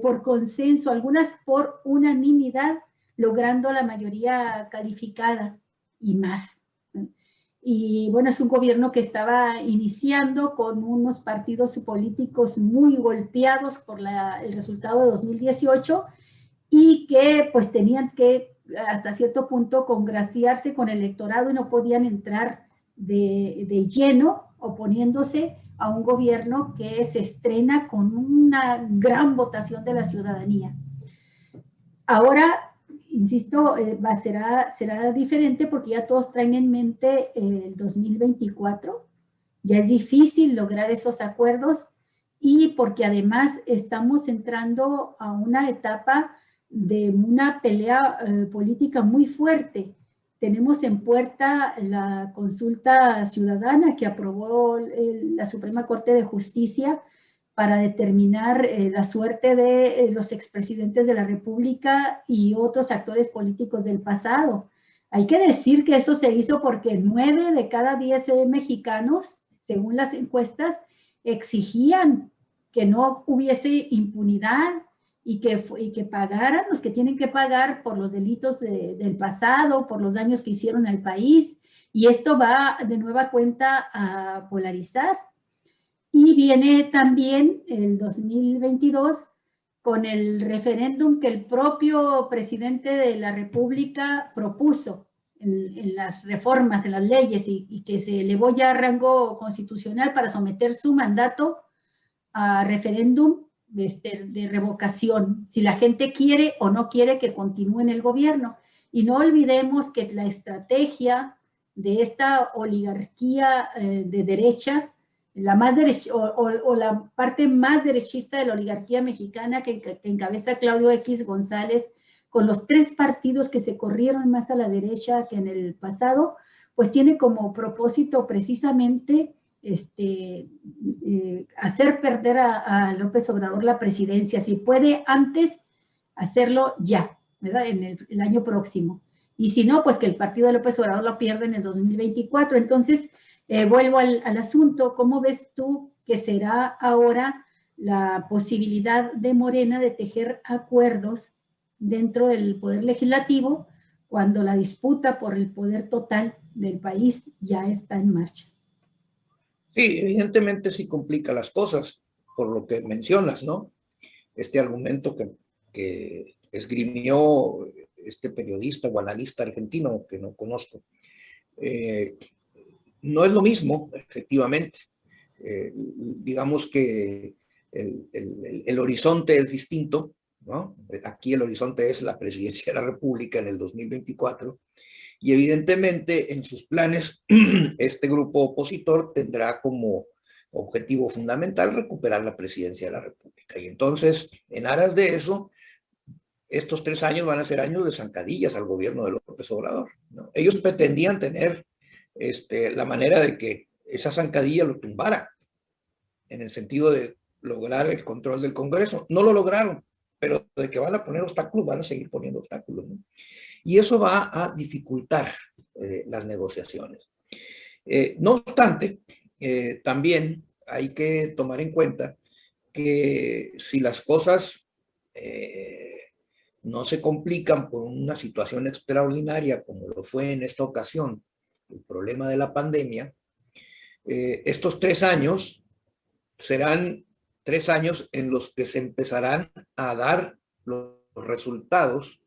por consenso, algunas por unanimidad, logrando la mayoría calificada y más. Y bueno, es un gobierno que estaba iniciando con unos partidos políticos muy golpeados por el resultado de 2018 y que pues tenían que hasta cierto punto congraciarse con el electorado y no podían entrar de lleno oponiéndose a un gobierno que se estrena con una gran votación de la ciudadanía. Ahora, insisto, será diferente porque ya todos traen en mente el 2024, ya es difícil lograr esos acuerdos, y porque además estamos entrando a una etapa de una pelea política muy fuerte. Tenemos en puerta la consulta ciudadana que aprobó la Suprema Corte de Justicia para determinar la suerte de los expresidentes de la República y otros actores políticos del pasado. Hay que decir que eso se hizo porque 9 de cada 10 mexicanos, según las encuestas, exigían que no hubiese impunidad y que pagaran los que tienen que pagar por los delitos del pasado, por los daños que hicieron al país, y esto va de nueva cuenta a polarizar. Y viene también el 2022 con el referéndum que el propio presidente de la República propuso en las reformas, en las leyes, y que se elevó ya a rango constitucional para someter su mandato a referéndum de revocación, si la gente quiere o no quiere que continúe en el gobierno. Y no olvidemos que la estrategia de esta oligarquía de derecha, la más o la parte más derechista de la oligarquía mexicana que encabeza Claudio X González, con los 3 partidos que se corrieron más a la derecha que en el pasado, pues tiene como propósito precisamente hacer perder a López Obrador la presidencia. Si puede antes, hacerlo ya, ¿verdad? En el año próximo. Y si no, pues que el partido de López Obrador lo pierda en el 2024. Entonces, vuelvo al asunto. ¿Cómo ves tú que será ahora la posibilidad de Morena de tejer acuerdos dentro del Poder Legislativo cuando la disputa por el poder total del país ya está en marcha? Sí, evidentemente sí complica las cosas, por lo que mencionas, ¿no? Este argumento que esgrimió este periodista o analista argentino que no conozco. No es lo mismo, efectivamente. Digamos que el horizonte es distinto, ¿no? Aquí el horizonte es la presidencia de la República en el 2024, y evidentemente en sus planes este grupo opositor tendrá como objetivo fundamental recuperar la presidencia de la República. Y entonces, en aras de eso, estos 3 años van a ser años de zancadillas al gobierno de López Obrador, ¿no? Ellos pretendían tener la manera de que esa zancadilla lo tumbara, en el sentido de lograr el control del Congreso. No lo lograron, pero de que van a poner obstáculos, van a seguir poniendo obstáculos, ¿no? Y eso va a dificultar las negociaciones. No obstante, también hay que tomar en cuenta que si las cosas no se complican por una situación extraordinaria como lo fue en esta ocasión, el problema de la pandemia, estos 3 años serán 3 años en los que se empezarán a dar los resultados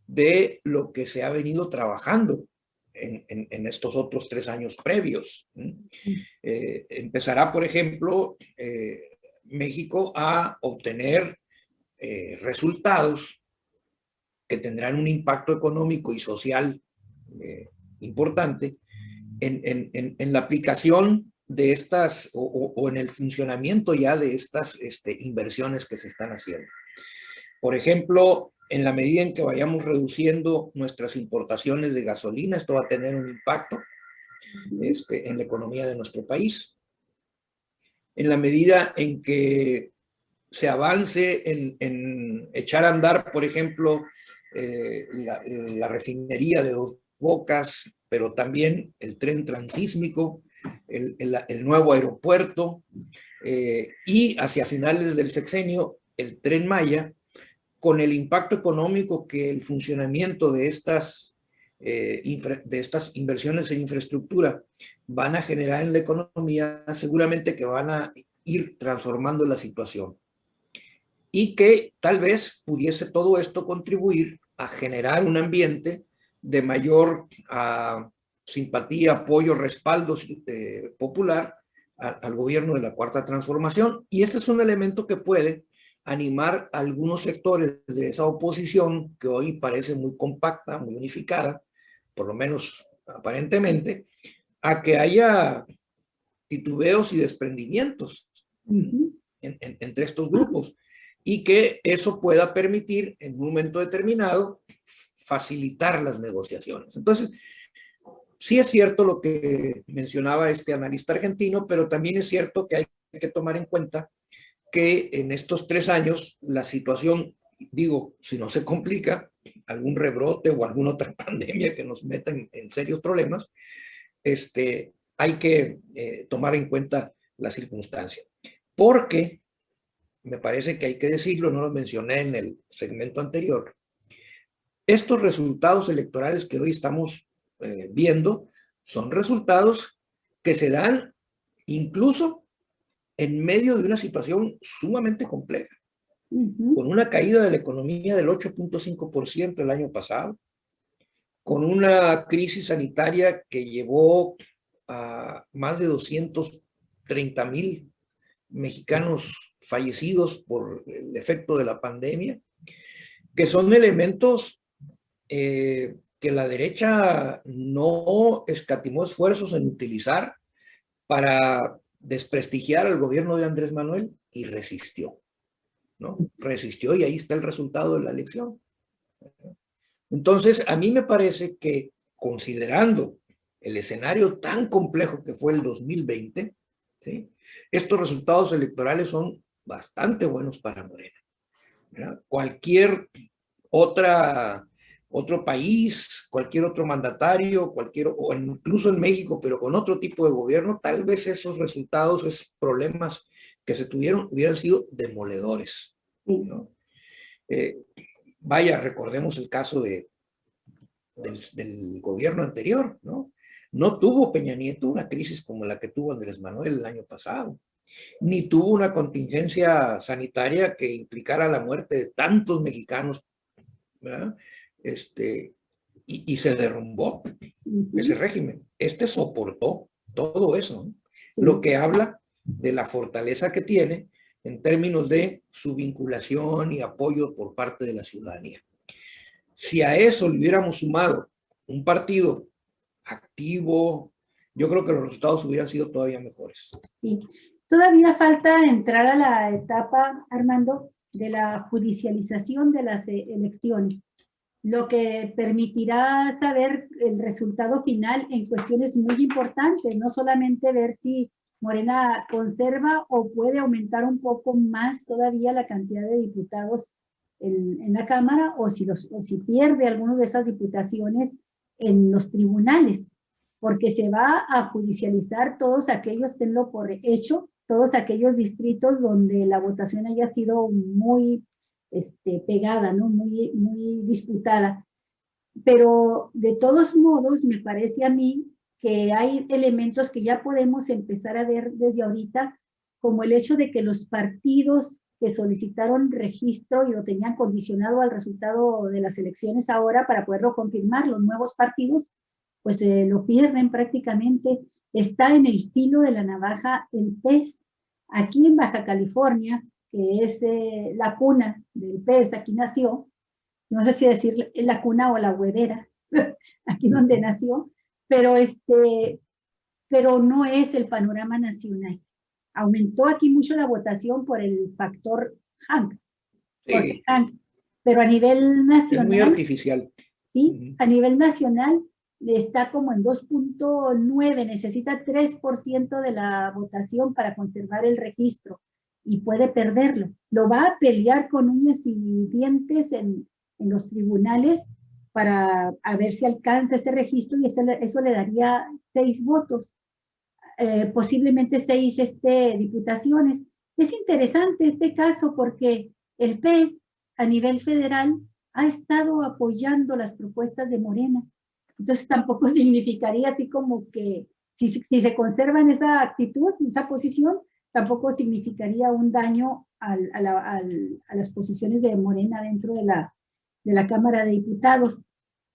de lo que se ha venido trabajando en estos otros 3 años previos. Empezará, por ejemplo, México a obtener resultados que tendrán un impacto económico y social importante en la aplicación de estas o en el funcionamiento ya de estas inversiones que se están haciendo. Por ejemplo, en la medida en que vayamos reduciendo nuestras importaciones de gasolina, esto va a tener un impacto en la economía de nuestro país. En la medida en que se avance en echar a andar, por ejemplo, la refinería de Dos Bocas, pero también el tren transísmico, el nuevo aeropuerto, y hacia finales del sexenio el Tren Maya, con el impacto económico que el funcionamiento de estas inversiones en infraestructura van a generar en la economía, seguramente que van a ir transformando la situación. Y que tal vez pudiese todo esto contribuir a generar un ambiente de mayor simpatía, apoyo, respaldo popular al gobierno de la Cuarta Transformación. Y este es un elemento que puede animar a algunos sectores de esa oposición, que hoy parece muy compacta, muy unificada, por lo menos aparentemente, a que haya titubeos y desprendimientos entre estos grupos, y que eso pueda permitir en un momento determinado facilitar las negociaciones. Entonces, sí es cierto lo que mencionaba este analista argentino, pero también es cierto que hay que tomar en cuenta que en estos 3 años la situación, digo, si no se complica, algún rebrote o alguna otra pandemia que nos meta en serios problemas, hay que tomar en cuenta la circunstancia. Porque, me parece que hay que decirlo, no lo mencioné en el segmento anterior, estos resultados electorales que hoy estamos viendo son resultados que se dan incluso en medio de una situación sumamente compleja. con una caída de la economía del 8.5% el año pasado, con una crisis sanitaria que llevó a más de 230,000 mexicanos fallecidos por el efecto de la pandemia, que son elementos que la derecha no escatimó esfuerzos en utilizar para desprestigiar al gobierno de Andrés Manuel y resistió, ¿no? Resistió y ahí está el resultado de la elección. Entonces, a mí me parece que considerando el escenario tan complejo que fue el 2020, ¿sí?, estos resultados electorales son bastante buenos para Morena, ¿verdad? Cualquier otro país, cualquier otro mandatario, o incluso en México, pero con otro tipo de gobierno, tal vez esos resultados, esos problemas que se tuvieron, hubieran sido demoledores, ¿no? Vaya, recordemos el caso del gobierno anterior, ¿no? No tuvo Peña Nieto una crisis como la que tuvo Andrés Manuel el año pasado, ni tuvo una contingencia sanitaria que implicara la muerte de tantos mexicanos, ¿verdad? Y se derrumbó ese régimen. Soportó todo eso, ¿no? Sí. Lo que habla de la fortaleza que tiene en términos de su vinculación y apoyo por parte de la ciudadanía. Si a eso le hubiéramos sumado un partido activo, yo creo que los resultados hubieran sido todavía mejores. Sí. Todavía falta entrar a la etapa, Armando, de la judicialización de las elecciones, lo que permitirá saber el resultado final en cuestiones muy importantes, no solamente ver si Morena conserva o puede aumentar un poco más todavía la cantidad de diputados en la Cámara, o si pierde alguna de esas diputaciones en los tribunales, porque se va a judicializar todos aquellos, tenlo por hecho, todos aquellos distritos donde la votación haya sido muy pegada, ¿no? Muy, muy disputada. Pero de todos modos, me parece a mí que hay elementos que ya podemos empezar a ver desde ahorita, como el hecho de que los partidos que solicitaron registro y lo tenían condicionado al resultado de las elecciones ahora para poderlo confirmar, los nuevos partidos, pues lo pierden prácticamente. Está en el filo de la navaja el PES. Aquí en Baja California, que es la cuna del PES, aquí nació, no sé si decir la cuna o la huevera, aquí donde nació, pero no es el panorama nacional. Aumentó aquí mucho la votación por el factor Hank, sí, pero a nivel nacional... Es muy artificial. Sí, a nivel nacional está como en 2.9, necesita 3% de la votación para conservar el registro y puede perderlo. Lo va a pelear con uñas y dientes en los tribunales para a ver si alcanza ese registro, y eso le daría 6 votos, posiblemente 6 diputaciones. Es interesante este caso porque el PES a nivel federal ha estado apoyando las propuestas de Morena. Entonces tampoco significaría así como que si se conserva en esa actitud, en esa posición, tampoco significaría un daño a las posiciones de Morena dentro de la Cámara de Diputados.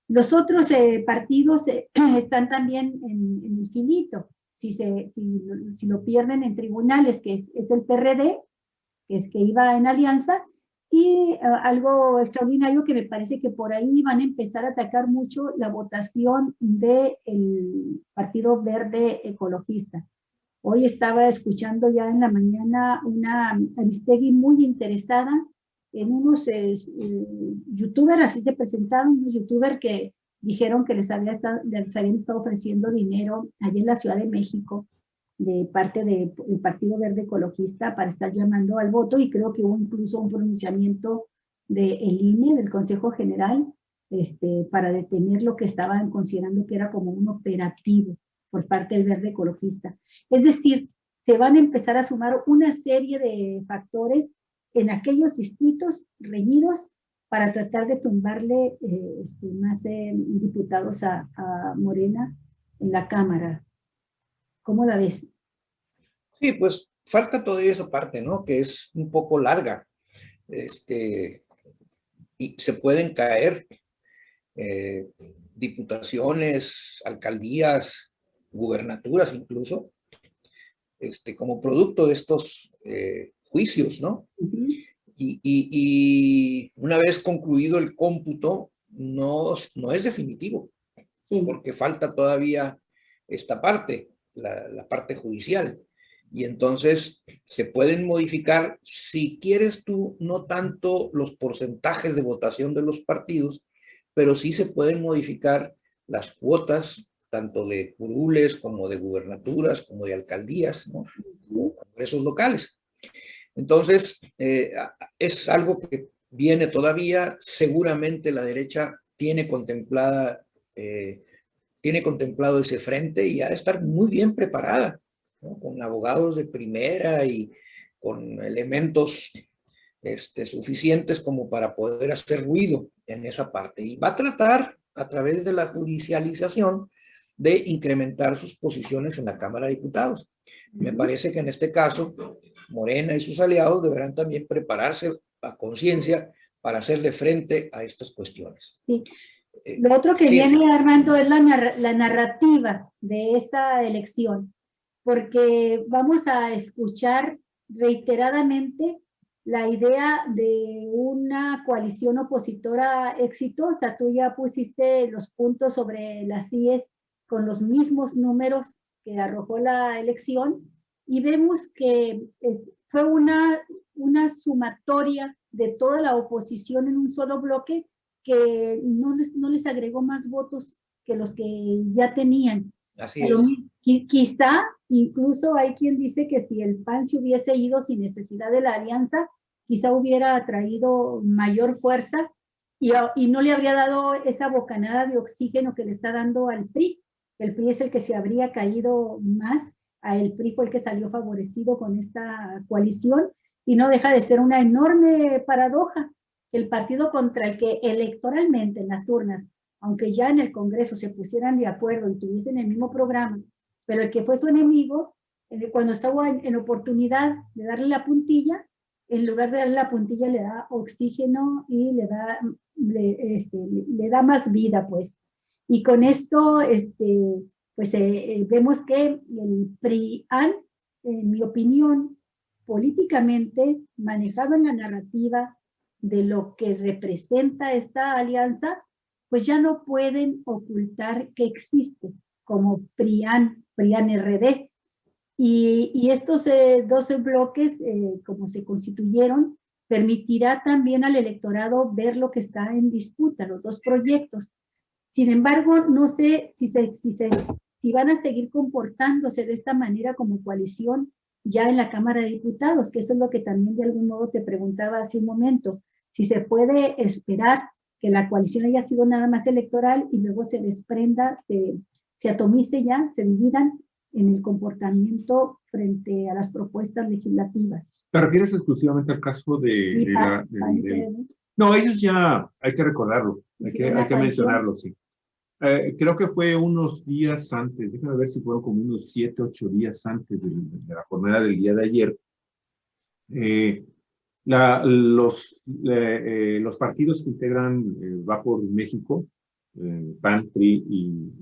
Los otros partidos están también en el filito. Si lo pierden en tribunales, que es el PRD, que es que iba en alianza, y algo extraordinario que me parece que por ahí van a empezar a atacar mucho la votación del Partido Verde Ecologista. Hoy estaba escuchando ya en la mañana una Aristegui muy interesada en unos youtubers, así se presentaron, unos youtubers que dijeron que les habían estado ofreciendo dinero allá en la Ciudad de México de parte del Partido Verde Ecologista para estar llamando al voto, y creo que hubo incluso un pronunciamiento del INE, del Consejo General, para detener lo que estaban considerando que era como un operativo por parte del Verde Ecologista. Es decir, se van a empezar a sumar una serie de factores en aquellos distritos reñidos para tratar de tumbarle más diputados a Morena en la Cámara. ¿Cómo la ves? Sí, pues falta todavía esa parte, ¿no? Que es un poco larga. y se pueden caer diputaciones, alcaldías, gubernaturas incluso, como producto de estos juicios, ¿no? Ujú. Y una vez concluido el cómputo, no es definitivo, Sí. porque falta todavía esta parte, la parte judicial. Y entonces se pueden modificar, si quieres tú, no tanto los porcentajes de votación de los partidos, pero sí se pueden modificar las cuotas, tanto de curules como de gubernaturas, como de alcaldías, ¿no? O congresos locales. Entonces, es algo que viene todavía. Seguramente la derecha tiene contemplado ese frente y ha de estar muy bien preparada, ¿no? Con abogados de primera y con elementos suficientes como para poder hacer ruido en esa parte. Y va a tratar, a través de la judicialización, de incrementar sus posiciones en la Cámara de Diputados. Me parece que en este caso, Morena y sus aliados deberán también prepararse a conciencia para hacerle frente a estas cuestiones. Sí. Lo otro que sí, viene, Armando, es la narrativa de esta elección, porque vamos a escuchar reiteradamente la idea de una coalición opositora exitosa. Tú ya pusiste los puntos sobre las IES con los mismos números que arrojó la elección y vemos que fue una sumatoria de toda la oposición en un solo bloque que no les agregó más votos que los que ya tenían. Así es. Quizá incluso hay quien dice que si el PAN se hubiese ido sin necesidad de la alianza, quizá hubiera traído mayor fuerza y no le habría dado esa bocanada de oxígeno que le está dando al PRI. El PRI es el que se habría caído más, a el PRI fue el que salió favorecido con esta coalición y no deja de ser una enorme paradoja. El partido contra el que electoralmente en las urnas, aunque ya en el Congreso se pusieran de acuerdo y tuviesen el mismo programa, pero el que fue su enemigo, cuando estaba en oportunidad de darle la puntilla, en lugar de darle la puntilla le da oxígeno y le da más vida, pues. Y con esto, pues vemos que el PRI-AN, en mi opinión, políticamente manejado en la narrativa de lo que representa esta alianza, pues ya no pueden ocultar que existe como PRIAN-RD. Y estos 12 bloques, como se constituyeron, permitirá también al electorado ver lo que está en disputa, los dos proyectos. Sin embargo, no sé si van a seguir comportándose de esta manera como coalición ya en la Cámara de Diputados, que eso es lo que también de algún modo te preguntaba hace un momento, si se puede esperar que la coalición haya sido nada más electoral y luego se desprenda, se atomice ya, se dividan en el comportamiento frente a las propuestas legislativas. ¿Te refieres exclusivamente al caso No, ellos ya, hay que recordarlo, hay que mencionarlo, sí. Creo que fue unos días antes, déjame ver si fueron como unos 7, 8 días antes de la jornada del día de ayer. Los partidos que integran Va por México, PAN, PRI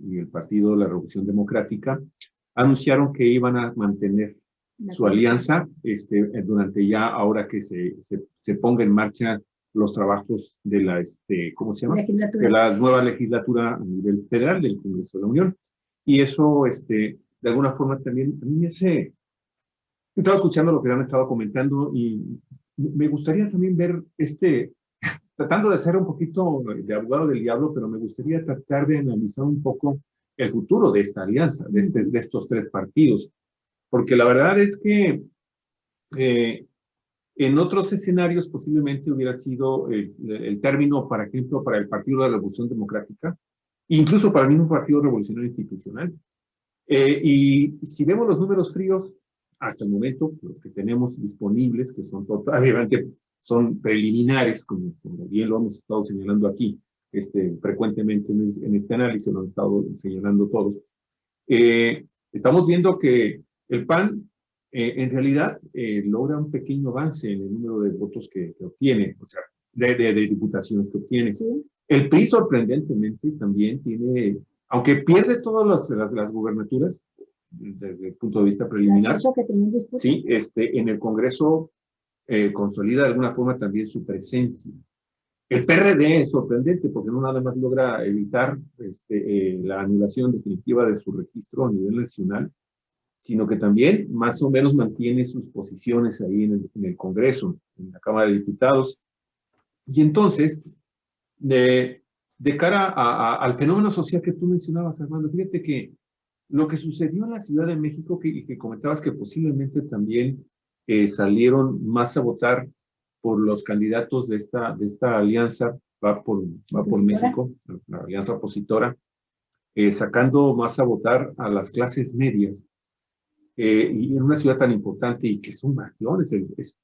y el Partido de la Revolución Democrática, anunciaron que iban a mantener su alianza durante ya ahora que se ponga en marcha los trabajos de la, ¿cómo se llama? De la nueva legislatura a nivel federal del Congreso de la Unión. Y eso, de alguna forma también, a mí me hace... Estaba escuchando lo que han estado comentando y me gustaría también ver tratando de ser un poquito de abogado del diablo, pero me gustaría tratar de analizar un poco el futuro de esta alianza, de estos tres partidos. Porque la verdad es que en otros escenarios posiblemente hubiera sido el término, por ejemplo, para el Partido de la Revolución Democrática, incluso para el mismo Partido Revolucionario Institucional. Y si vemos los números fríos, hasta el momento, los que tenemos disponibles, que son totalmente, son preliminares, como bien lo hemos estado señalando aquí, frecuentemente en este análisis, lo han estado señalando todos, estamos viendo que el PAN en realidad logra un pequeño avance en el número de votos que obtiene, o sea, de diputaciones que obtiene. Sí. El PRI, sorprendentemente, también tiene, aunque pierde todas las gubernaturas, desde el punto de vista preliminar, sí, en el Congreso consolida de alguna forma también su presencia. El PRD es sorprendente porque no nada más logra evitar la anulación definitiva de su registro a nivel nacional, sino que también más o menos mantiene sus posiciones ahí en el Congreso, en la Cámara de Diputados. Y entonces, de cara al fenómeno social que tú mencionabas, Armando, fíjate que lo que sucedió en la Ciudad de México, que comentabas que posiblemente también salieron más a votar por los candidatos de esta alianza, va por México, la alianza opositora, sacando más a votar a las clases medias. Y en una ciudad tan importante y que son bastiones.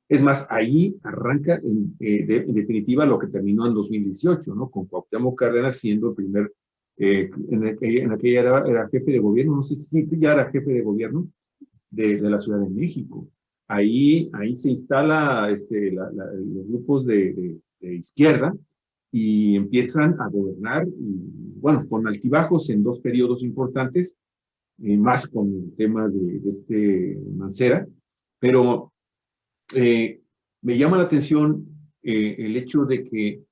Es más, ahí arranca en definitiva lo que terminó en 2018, ¿no? Con Cuauhtémoc Cárdenas siendo el primer, en aquella era jefe de gobierno, no sé si ya era jefe de gobierno de la Ciudad de México. Ahí se instala los grupos de izquierda y empiezan a gobernar, y, bueno, con altibajos en dos periodos importantes, más con el tema de Mancera, pero me llama la atención el hecho de que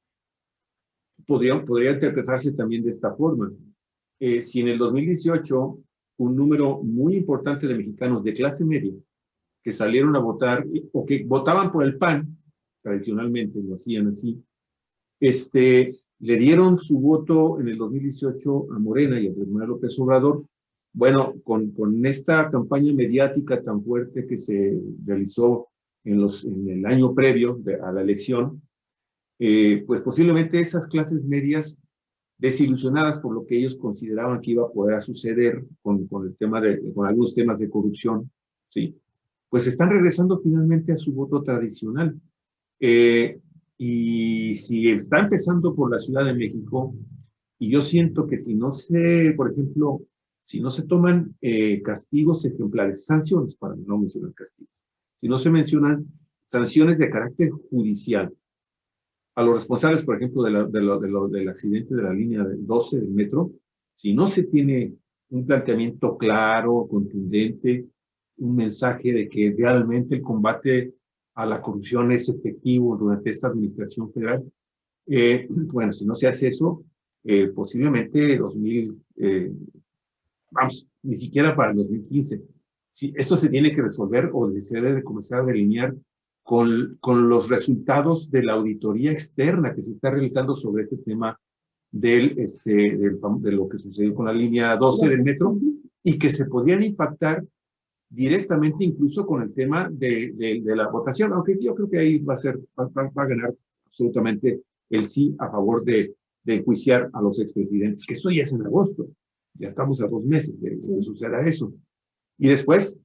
podría interpretarse también de esta forma. Si en el 2018 un número muy importante de mexicanos de clase media que salieron a votar o que votaban por el PAN, tradicionalmente lo hacían así, le dieron su voto en el 2018 a Morena y a Andrés Manuel López Obrador. Bueno, con esta campaña mediática tan fuerte que se realizó en el año previo a la elección, pues posiblemente esas clases medias, desilusionadas por lo que ellos consideraban que iba a poder suceder con algunos temas de corrupción, ¿sí? Pues están regresando finalmente a su voto tradicional. Y si está empezando por la Ciudad de México, y yo siento que si no se, por ejemplo, si no se toman castigos ejemplares, sanciones, para no mencionar castigos, si no se mencionan sanciones de carácter judicial a los responsables, por ejemplo, del accidente de la línea 12 del metro, si no se tiene un planteamiento claro, contundente, un mensaje de que realmente el combate a la corrupción es efectivo durante esta administración federal, bueno, si no se hace eso, posiblemente ni siquiera para el 2015. Si esto se tiene que resolver o se debe comenzar a delinear con los resultados de la auditoría externa que se está realizando sobre este tema de lo que sucedió con la línea 12 del metro, y que se podrían impactar directamente incluso con el tema de la votación, aunque yo creo que ahí va a ganar absolutamente el sí a favor de enjuiciar a los expresidentes, que esto ya es en agosto, ya estamos a 2 meses de que suceda eso. Y después,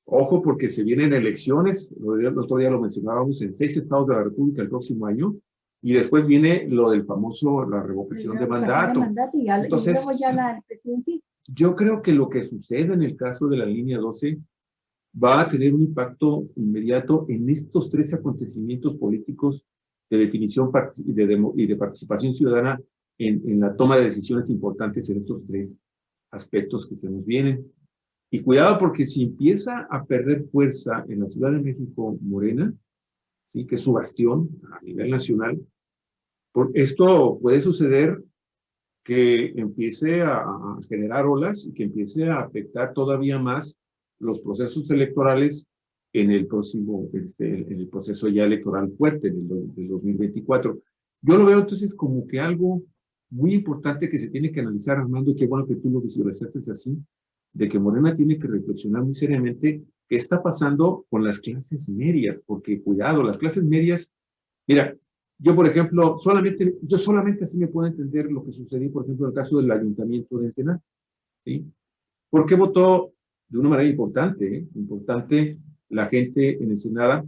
ojo, porque se vienen elecciones, el otro día lo mencionábamos, en 6 estados de la República el próximo año, y después viene lo del famoso, la revocación de mandato. Entonces, y luego ya la presidencia. Yo creo que lo que sucede en el caso de la línea 12 va a tener un impacto inmediato en estos 3 acontecimientos políticos de definición y de participación ciudadana en la toma de decisiones importantes en estos 3 aspectos que se nos vienen. Y cuidado, porque si empieza a perder fuerza en la Ciudad de México Morena, ¿sí?, que es su bastión a nivel nacional, esto puede suceder que empiece a generar olas y que empiece a afectar todavía más los procesos electorales en el próximo, en el proceso ya electoral fuerte del 2024. Yo lo veo entonces como que algo muy importante que se tiene que analizar, Armando, qué bueno que tú lo visualizaste así, de que Morena tiene que reflexionar muy seriamente qué está pasando con las clases medias, porque cuidado, las clases medias, mira, yo por ejemplo, yo solamente así me puedo entender lo que sucedió, por ejemplo, en el caso del Ayuntamiento de Ensenada, ¿sí? ¿Por qué votó de una manera importante la gente en Ensenada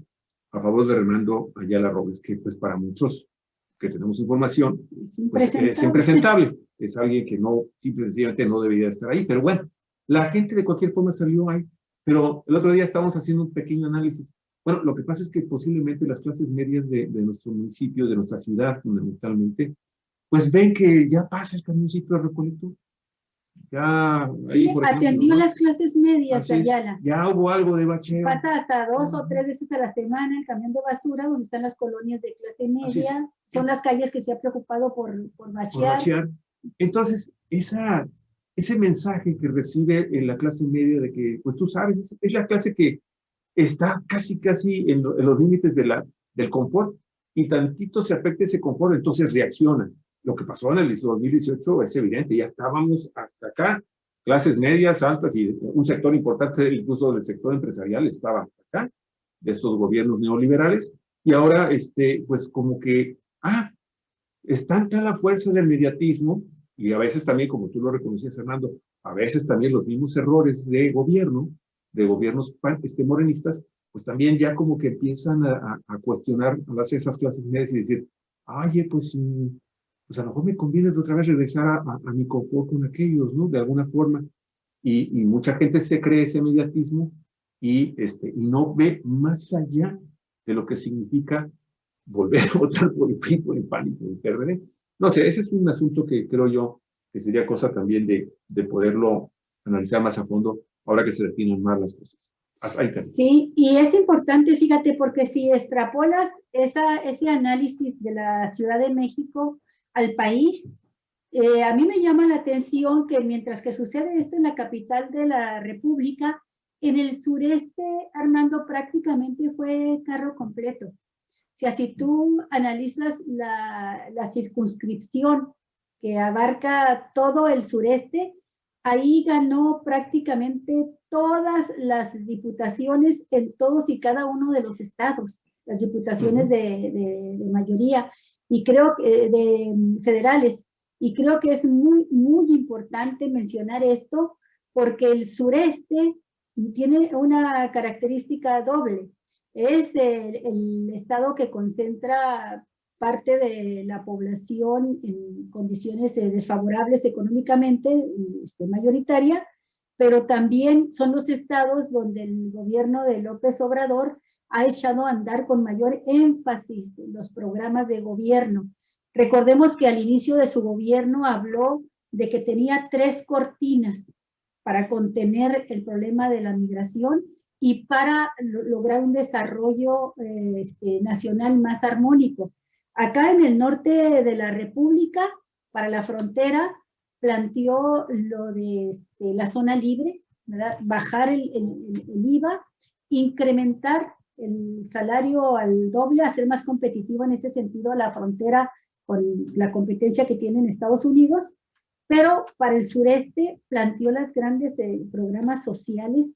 a favor de Remando Ayala Robles, que pues para muchos que tenemos información, pues, es impresentable, es alguien que no, simplemente no debería estar ahí, pero bueno, la gente de cualquier forma salió ahí Pero el otro día estábamos haciendo un pequeño análisis. Bueno, lo que pasa es que posiblemente las clases medias de nuestro municipio, de nuestra ciudad fundamentalmente, pues ven que ya pasa el camioncito de recolector. Ya, ahí, Sí, por ejemplo, atendió ¿no? las clases medias, Así es, Ayala. ya hubo algo de bacheo. Pasa hasta 2 o 3 veces a la semana el camión de basura, donde están las colonias de clase media. Son las calles que se ha preocupado por Por bachear. bachear. Entonces, ese mensaje que recibe en la clase media de que, pues tú sabes, es la clase que está casi en los límites del confort, y tantito se afecta ese confort, entonces reacciona. Lo que pasó en el 2018 es evidente, ya estábamos hasta acá, clases medias, altas, y un sector importante incluso del sector empresarial estaba hasta acá, de estos gobiernos neoliberales, y ahora, pues como que, es tanta la fuerza del mediatismo, y a veces también, como tú lo reconocías, Fernando, a veces también los mismos errores de gobierno, de gobiernos morenistas, pues también ya como que empiezan a cuestionar a esas clases medias y decir, oye, pues a lo mejor me conviene otra vez regresar a mi confort con aquellos, ¿no? De alguna forma. Y mucha gente se cree ese mediatismo y no ve más allá de lo que significa volver a votar por el PRI, por el PAN y por el PRD. No sé, ese es un asunto que creo yo que sería cosa también de poderlo analizar más a fondo ahora que se definen más las cosas. Ahí también. Sí, y es importante, fíjate, porque si extrapolas ese análisis de la Ciudad de México al país, a mí me llama la atención que mientras que sucede esto en la capital de la República, en el sureste, Armando, prácticamente fue carro completo. O sea, si tú analizas la circunscripción que abarca todo el sureste, ahí ganó prácticamente todas las diputaciones en todos y cada uno de los estados, las diputaciones de mayoría, y creo que de federales. Y creo que es muy importante mencionar esto porque el sureste tiene una característica doble. Es el estado que concentra parte de la población en condiciones desfavorables económicamente, mayoritaria, pero también son los estados donde el gobierno de López Obrador ha echado a andar con mayor énfasis los programas de gobierno. Recordemos que al inicio de su gobierno habló de que tenía 3 cortinas para contener el problema de la migración y para lograr un desarrollo nacional más armónico. Acá en el norte de la República, para la frontera, planteó lo de la zona libre, ¿verdad? Bajar el IVA, incrementar el salario al doble, hacer más competitivo en ese sentido la frontera con la competencia que tiene en Estados Unidos, pero para el sureste planteó los grandes programas sociales,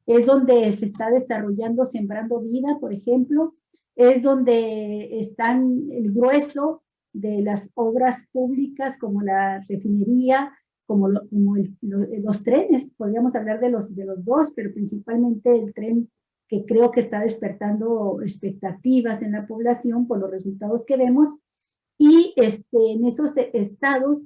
es donde se está desarrollando Sembrando Vida, por ejemplo, es donde están el grueso de las obras públicas como la refinería, como los trenes, podríamos hablar de los dos, pero principalmente el tren que creo que está despertando expectativas en la población por los resultados que vemos, y en esos estados,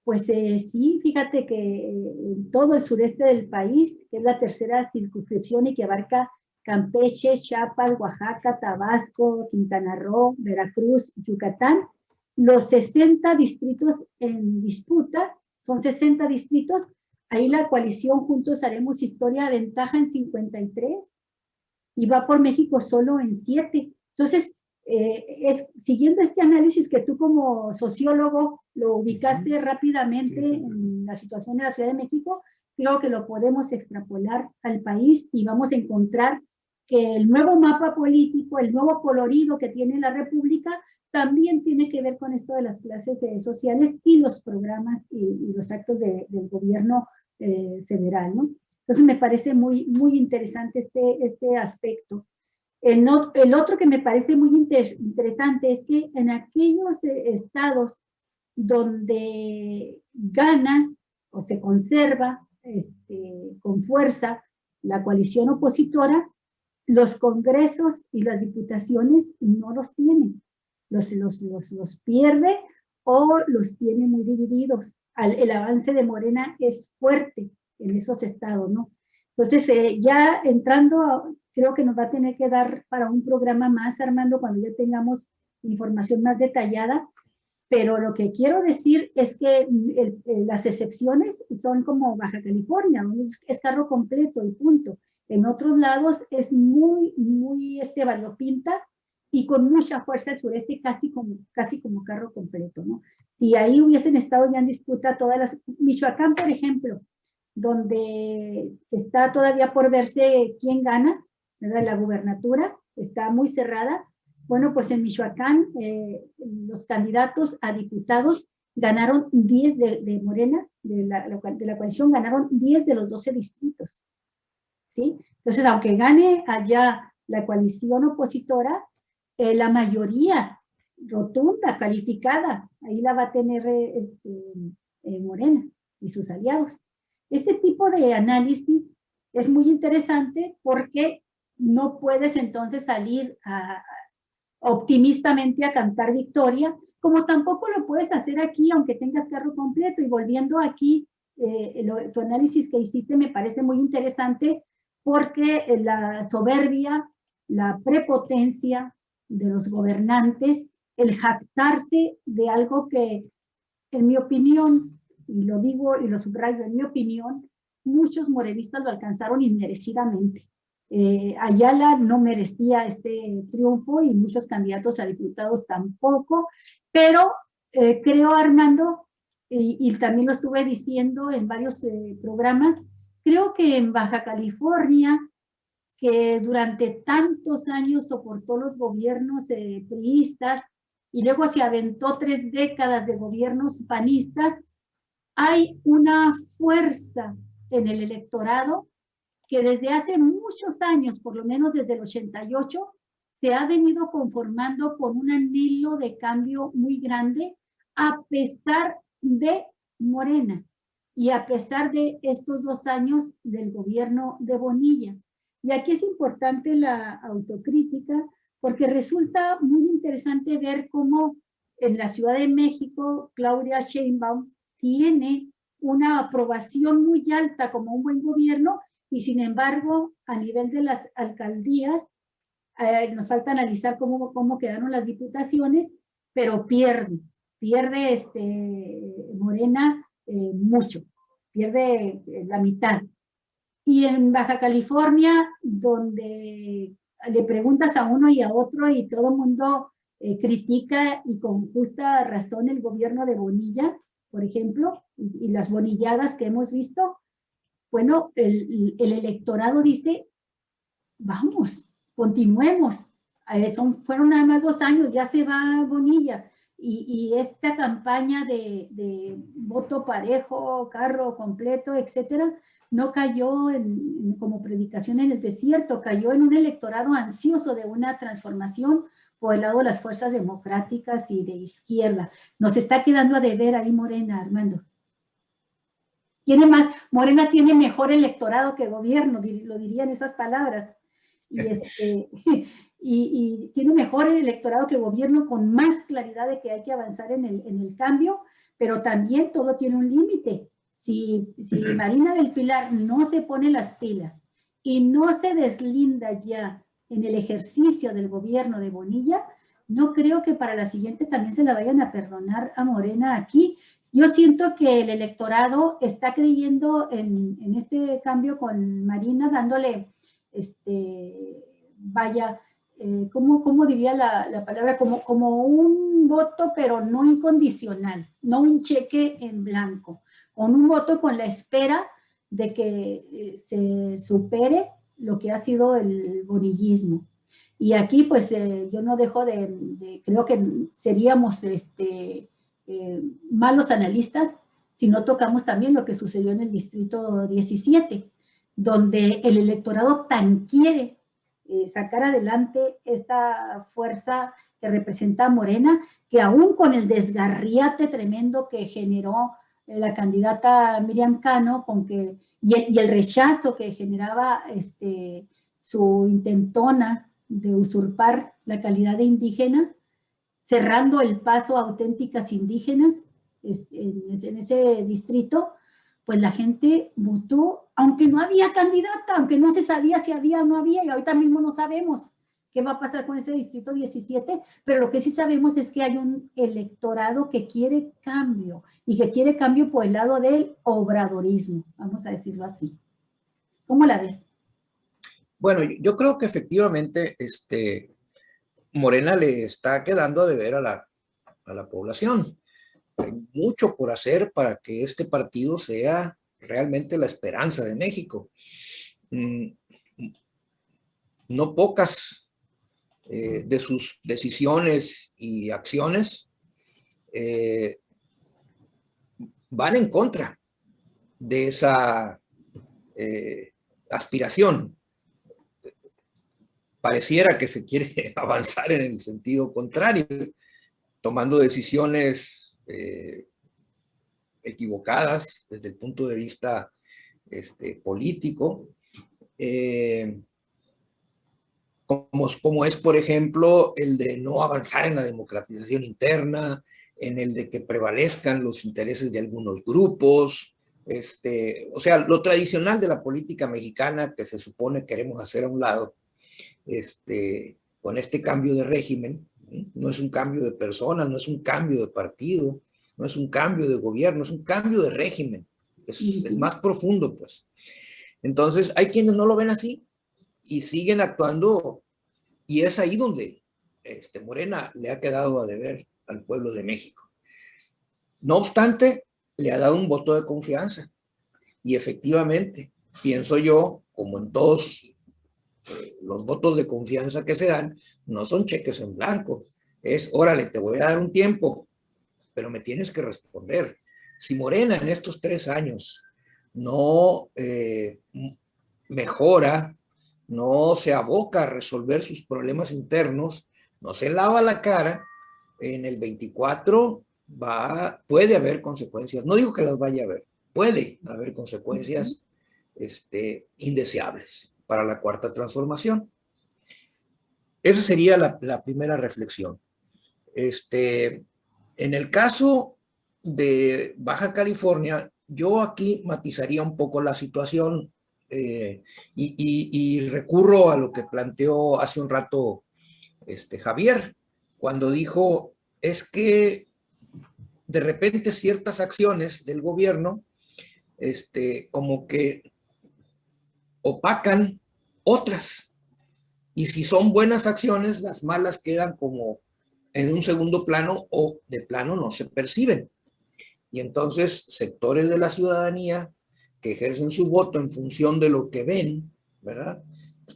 pues sí, fíjate que en todo el sureste del país, que es la tercera circunscripción y que abarca Campeche, Chiapas, Oaxaca, Tabasco, Quintana Roo, Veracruz, Yucatán, los 60 distritos en disputa, son 60 distritos, ahí la coalición Juntos Haremos Historia aventaja en 53 y va por México solo en 7. Entonces, siguiendo este análisis que tú como sociólogo lo ubicaste rápidamente en la situación de la Ciudad de México, creo que lo podemos extrapolar al país y vamos a encontrar que el nuevo mapa político, el nuevo colorido que tiene la República, también tiene que ver con esto de las clases sociales y los programas y los actos del gobierno federal, ¿no? Entonces me parece muy interesante este aspecto. El otro que me parece muy interesante es que en aquellos estados donde gana o se conserva con fuerza la coalición opositora, los congresos y las diputaciones no los tienen. Los pierde o los tiene muy divididos. El avance de Morena es fuerte en esos estados, ¿no? Entonces, ya entrando, creo que nos va a tener que dar para un programa más, Armando, cuando ya tengamos información más detallada, pero lo que quiero decir es que las excepciones son como Baja California, donde es carro completo y punto. En otros lados es muy variopinta y con mucha fuerza el sureste, casi como carro completo, ¿no? Si ahí hubiesen estado ya en disputa todas las... Michoacán, por ejemplo, donde está todavía por verse quién gana, ¿verdad? La gubernatura está muy cerrada. Bueno, pues en Michoacán los candidatos a diputados ganaron 10 de Morena, de la coalición, ganaron 10 de los 12 distritos, ¿sí? Entonces, aunque gane allá la coalición opositora, la mayoría rotunda, calificada, ahí la va a tener Morena y sus aliados. Este tipo de análisis es muy interesante porque no puedes entonces salir optimistamente a cantar victoria, como tampoco lo puedes hacer aquí aunque tengas carro completo. Y volviendo aquí, tu análisis que hiciste me parece muy interesante porque la soberbia, la prepotencia de los gobernantes, el jactarse de algo que, en mi opinión, y lo digo y lo subrayo, en mi opinión, muchos morenistas lo alcanzaron inmerecidamente. Ayala no merecía este triunfo y muchos candidatos a diputados tampoco, pero creo, Armando, y también lo estuve diciendo en varios programas, creo que en Baja California, que durante tantos años soportó los gobiernos priistas y luego se aventó 3 décadas de gobiernos panistas, hay una fuerza en el electorado que desde hace muchos años, por lo menos desde el 88, se ha venido conformando con un anhelo de cambio muy grande, a pesar de Morena y a pesar de estos 2 años del gobierno de Bonilla. Y aquí es importante la autocrítica, porque resulta muy interesante ver cómo en la Ciudad de México, Claudia Sheinbaum tiene una aprobación muy alta como un buen gobierno, y sin embargo, a nivel de las alcaldías, nos falta analizar cómo quedaron las diputaciones, pero pierde Morena mucho, pierde la mitad. Y en Baja California, donde le preguntas a uno y a otro y todo el mundo critica y con justa razón el gobierno de Bonilla, por ejemplo, y las bonilladas que hemos visto, bueno, el electorado dice, vamos, continuemos. Fueron nada más 2 años, ya se va Bonilla. Y esta campaña de voto parejo, carro completo, etcétera, no cayó como predicación en el desierto, cayó en un electorado ansioso de una transformación por el lado de las fuerzas democráticas y de izquierda. Nos está quedando a deber ahí Morena, Armando. Morena tiene mejor electorado que gobierno, lo diría en esas palabras. Y tiene mejor electorado que gobierno, con más claridad de que hay que avanzar en el cambio, pero también todo tiene un límite. Si Marina del Pilar no se pone las pilas y no se deslinda ya en el ejercicio del gobierno de Bonilla, no creo que para la siguiente también se la vayan a perdonar a Morena aquí. Yo siento que el electorado está creyendo en este cambio con Marina, dándole, ¿cómo diría la palabra? Como un voto, pero no incondicional, no un cheque en blanco, con un voto con la espera de que se supere lo que ha sido el bonillismo. Y aquí, pues, yo no dejo creo que seríamos malos analistas si no tocamos también lo que sucedió en el distrito 17, donde el electorado tan quiere sacar adelante esta fuerza que representa a Morena, que aún con el desgarriate tremendo que generó la candidata Miriam Cano, y el rechazo que generaba su intentona de usurpar la calidad de indígena, cerrando el paso a auténticas indígenas en ese distrito, pues la gente votó, aunque no había candidata, aunque no se sabía si había o no había, y ahorita mismo no sabemos qué va a pasar con ese distrito 17, pero lo que sí sabemos es que hay un electorado que quiere cambio, y que quiere cambio por el lado del obradorismo, vamos a decirlo así. ¿Cómo la ves? Bueno, yo creo que efectivamente Morena le está quedando a deber a la población. Hay mucho por hacer para que este partido sea realmente la esperanza de México. No pocas de sus decisiones y acciones van en contra de esa aspiración. Pareciera que se quiere avanzar en el sentido contrario, tomando decisiones equivocadas desde el punto de vista político, como es, por ejemplo, el de no avanzar en la democratización interna, en el de que prevalezcan los intereses de algunos grupos, o sea, lo tradicional de la política mexicana que se supone queremos hacer a un lado, con este cambio de régimen. No es un cambio de personas, no es un cambio de partido, no es un cambio de gobierno, es un cambio de régimen. Es el más profundo, pues. Entonces, hay quienes no lo ven así y siguen actuando, y es ahí donde Morena le ha quedado a deber al pueblo de México. No obstante, le ha dado un voto de confianza, y efectivamente, pienso yo, como en todos los votos de confianza que se dan, no son cheques en blanco. Es, órale, te voy a dar un tiempo, pero me tienes que responder. Si Morena en estos 3 años no mejora, no se aboca a resolver sus problemas internos, no se lava la cara, en el 24 puede haber consecuencias. No digo que las vaya a haber, puede haber consecuencias indeseables para la cuarta transformación. Esa sería la primera reflexión. En el caso de Baja California, yo aquí matizaría un poco la situación y recurro a lo que planteó hace un rato Javier, cuando dijo, es que de repente ciertas acciones del gobierno como que opacan otras. Y si son buenas acciones, las malas quedan como en un segundo plano o de plano no se perciben. Y entonces sectores de la ciudadanía que ejercen su voto en función de lo que ven, ¿verdad?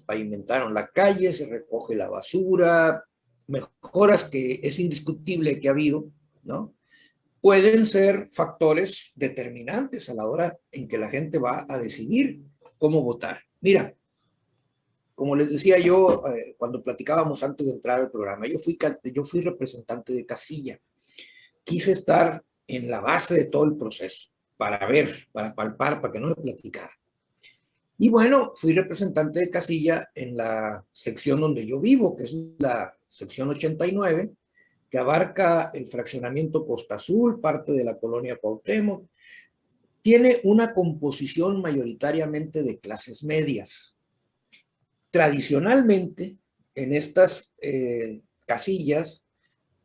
Pavimentaron la calle, se recoge la basura, mejoras que es indiscutible que ha habido, ¿no? Pueden ser factores determinantes a la hora en que la gente va a decidir cómo votar. Mira, como les decía yo cuando platicábamos antes de entrar al programa, yo fui representante de casilla. Quise estar en la base de todo el proceso, para ver, para palpar, para que no me platicara. Y bueno, fui representante de casilla en la sección donde yo vivo, que es la sección 89, que abarca el fraccionamiento Costa Azul, parte de la colonia Cuauhtémoc. Tiene una composición mayoritariamente de clases medias. Tradicionalmente, en estas casillas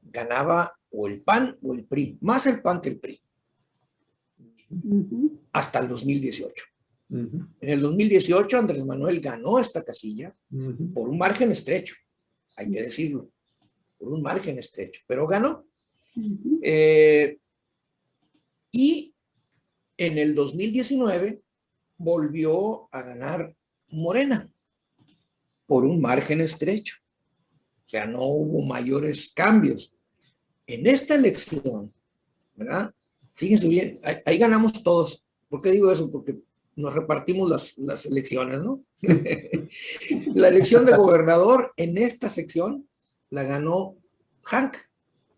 ganaba o el PAN o el PRI, más el PAN que el PRI, hasta el 2018. En el 2018 Andrés Manuel ganó esta casilla por un margen estrecho, hay que decirlo, por un margen estrecho, pero ganó. Y en el 2019 volvió a ganar Morena por un margen estrecho. O sea, no hubo mayores cambios. En esta elección, ¿verdad? Fíjense bien, ahí ganamos todos. ¿Por qué digo eso? Porque nos repartimos las elecciones, ¿no? La elección de gobernador en esta sección la ganó Hank,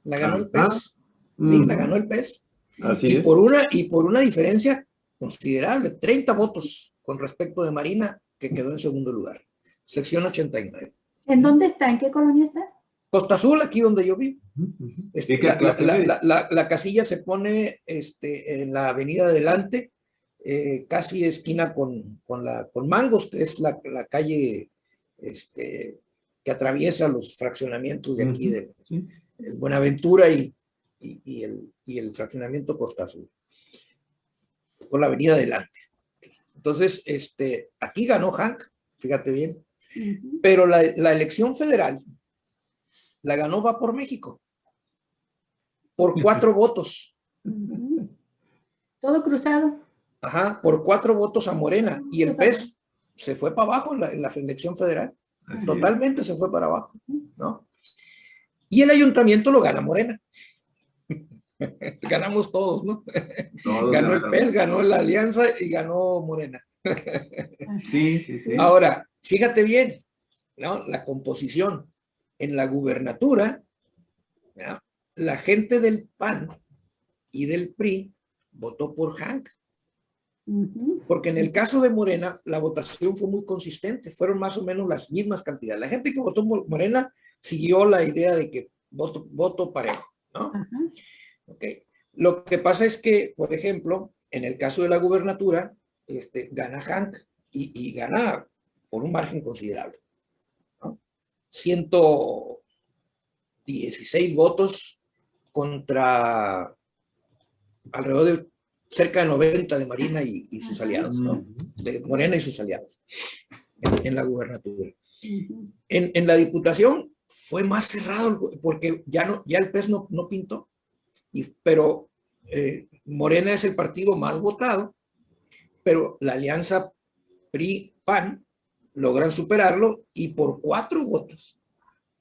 la ganó el PES. Sí, la ganó el PES. Así es. Por una diferencia considerable, 30 votos con respecto de Marina, que quedó en segundo lugar. Sección 89. ¿En dónde está? ¿En qué colonia está? Costa Azul, aquí donde yo vivo. La casilla se pone en la avenida Adelante, casi esquina con Mangos, que es la calle que atraviesa los fraccionamientos de aquí de Buenaventura y el fraccionamiento Costa Azul, por la avenida Adelante. Entonces, aquí ganó Hank, fíjate bien, pero la elección federal la ganó Va por México, por 4 votos. Todo cruzado. Ajá, por 4 votos a Morena, y el PES se fue para abajo en la elección federal. Así totalmente es. Se fue para abajo, ¿no? Y el ayuntamiento lo gana Morena. Ganamos todos, ¿no? Todos ganó el PES, ganó la Alianza y ganó Morena. Sí, sí, sí. Ahora, fíjate bien, ¿no? La composición. En la gubernatura, ¿no? La gente del PAN y del PRI votó por Hank. Porque en el caso de Morena, la votación fue muy consistente, fueron más o menos las mismas cantidades. La gente que votó por Morena siguió la idea de que voto parejo, ¿no? Okay. Lo que pasa es que, por ejemplo, en el caso de la gubernatura, gana Hank y gana por un margen considerable, ¿no? 116 votos contra alrededor de cerca de 90 de Marina y sus aliados, ¿no? De Morena y sus aliados en la gubernatura. En la diputación fue más cerrado porque ya el PES no pintó, pero Morena es el partido más votado, pero la alianza PRI-PAN logran superarlo y por 4 votos,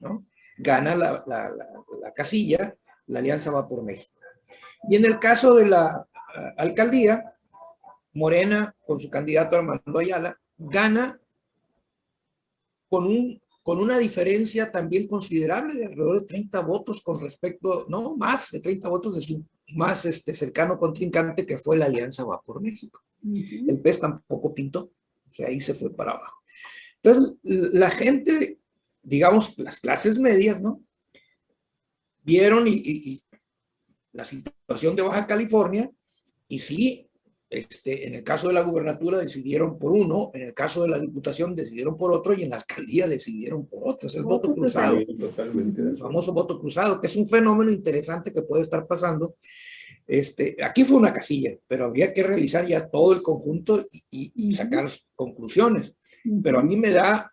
¿no? Gana la casilla, la alianza Va por México. Y en el caso de la alcaldía, Morena, con su candidato Armando Ayala, gana con una diferencia también considerable de alrededor de 30 votos con respecto, no más de 30 votos de su más cercano contrincante, que fue la Alianza Va por México. El PES tampoco pintó, o sea, ahí se fue para abajo. Entonces, la gente, digamos, las clases medias, ¿no? Vieron y la situación de Baja California, y sí, en el caso de la gubernatura decidieron por uno, en el caso de la diputación decidieron por otro, y en la alcaldía decidieron por otro. Es el voto cruzado. Totalmente. El famoso voto cruzado, que es un fenómeno interesante que puede estar pasando. Aquí fue una casilla, pero habría que revisar ya todo el conjunto y sacar conclusiones. Pero a mí me da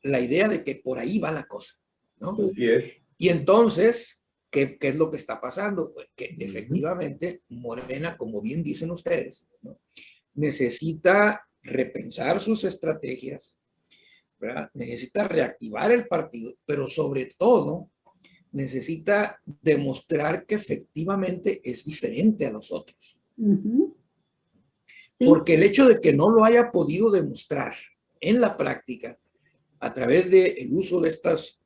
la idea de que por ahí va la cosa, ¿no? Sí. Así es. Y entonces, ¿qué es lo que está pasando? Pues que efectivamente Morena, como bien dicen ustedes, ¿no? Necesita repensar sus estrategias, ¿verdad? Necesita reactivar el partido, pero sobre todo necesita demostrar que efectivamente es diferente a los otros. Sí. Porque el hecho de que no lo haya podido demostrar en la práctica a través del uso de estas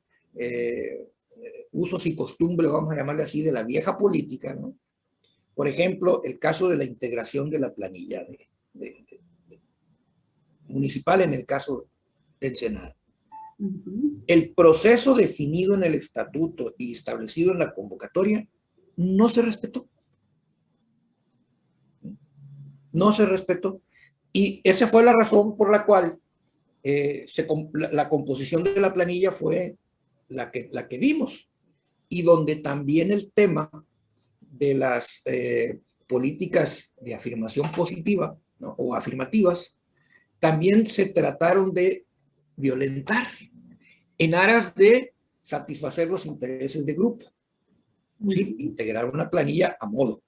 usos y costumbres, vamos a llamarle así, de la vieja política, ¿no? Por ejemplo, el caso de la integración de la planilla municipal en el caso del Senado. El proceso definido en el estatuto y establecido en la convocatoria no se respetó. No se respetó. Y esa fue la razón por la cual la composición de la planilla fue la que vimos, y donde también el tema de las políticas de afirmación positiva, ¿no? O afirmativas también se trataron de violentar en aras de satisfacer los intereses de grupo. ¿Sí? Integrar una planilla a modo.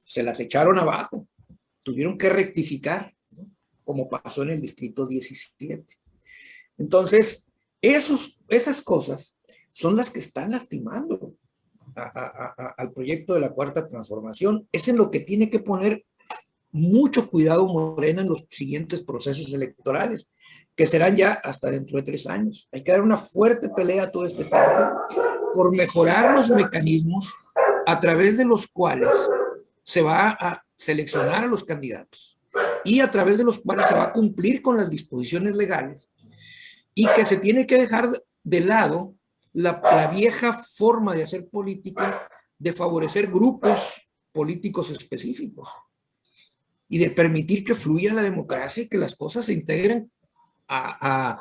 Se las echaron abajo, tuvieron que rectificar, ¿no? Como pasó en el distrito 17. Entonces, esas cosas son las que están lastimando al proyecto de la Cuarta Transformación. Es en lo que tiene que poner mucho cuidado Morena en los siguientes procesos electorales, que serán ya hasta dentro de 3 años. Hay que dar una fuerte pelea a todo este tiempo por mejorar los mecanismos a través de los cuales se va a seleccionar a los candidatos y a través de los cuales se va a cumplir con las disposiciones legales, y que se tiene que dejar de lado la vieja forma de hacer política de favorecer grupos políticos específicos. y de permitir que fluya la democracia y que las cosas se integren a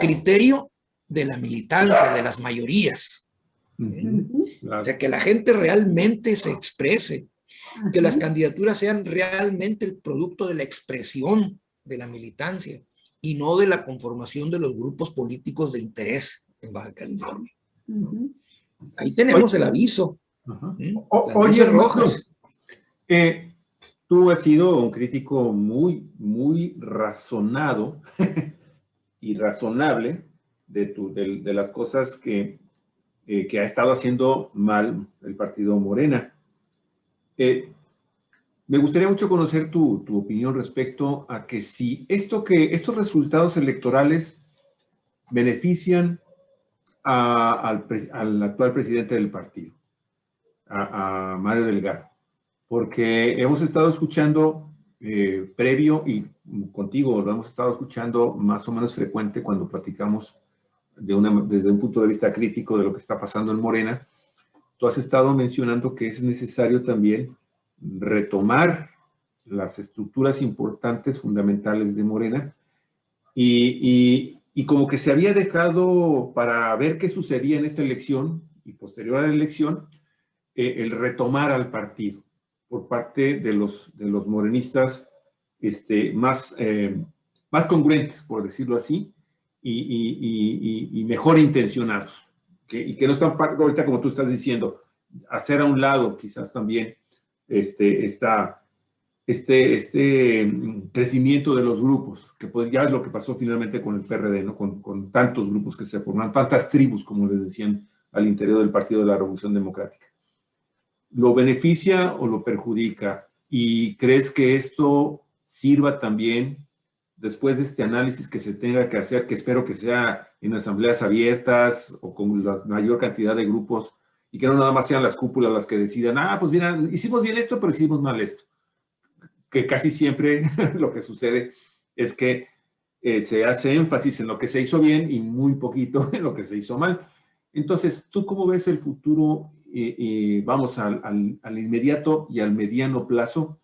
criterio de la militancia, de las mayorías. O sea, que la gente realmente se exprese, que las candidaturas sean realmente el producto de la expresión de la militancia y no de la conformación de los grupos políticos de interés en Baja California. Ahí tenemos el aviso. Oye, rojas. Tú has sido un crítico muy razonado y razonable de las cosas que ha estado haciendo mal el partido Morena. Me gustaría mucho conocer tu opinión respecto a que si estos resultados electorales benefician al actual presidente del partido, a Mario Delgado, porque hemos estado escuchando previo y contigo lo hemos estado escuchando más o menos frecuente cuando platicamos desde un punto de vista crítico de lo que está pasando en Morena. Tú has estado mencionando que es necesario también retomar las estructuras importantes, fundamentales de Morena, y como que se había dejado para ver qué sucedía en esta elección y posterior a la elección, el retomar al partido por parte de los morenistas más congruentes, por decirlo así, y mejor intencionados, y que no están ahorita, como tú estás diciendo, hacer a un lado quizás también crecimiento de los grupos, que pues ya es lo que pasó finalmente con el PRD, ¿no? Con tantos grupos que se forman, tantas tribus, como les decían, al interior del Partido de la Revolución Democrática. ¿Lo beneficia o lo perjudica? ¿Y crees que esto sirva también, después de este análisis que se tenga que hacer, que espero que sea en asambleas abiertas o con la mayor cantidad de grupos, y que no nada más sean las cúpulas las que decidan, pues mira, hicimos bien esto, pero hicimos mal esto? Que casi siempre lo que sucede es que se hace énfasis en lo que se hizo bien y muy poquito en lo que se hizo mal. Entonces, ¿tú cómo ves el futuro, vamos, al inmediato y al mediano plazo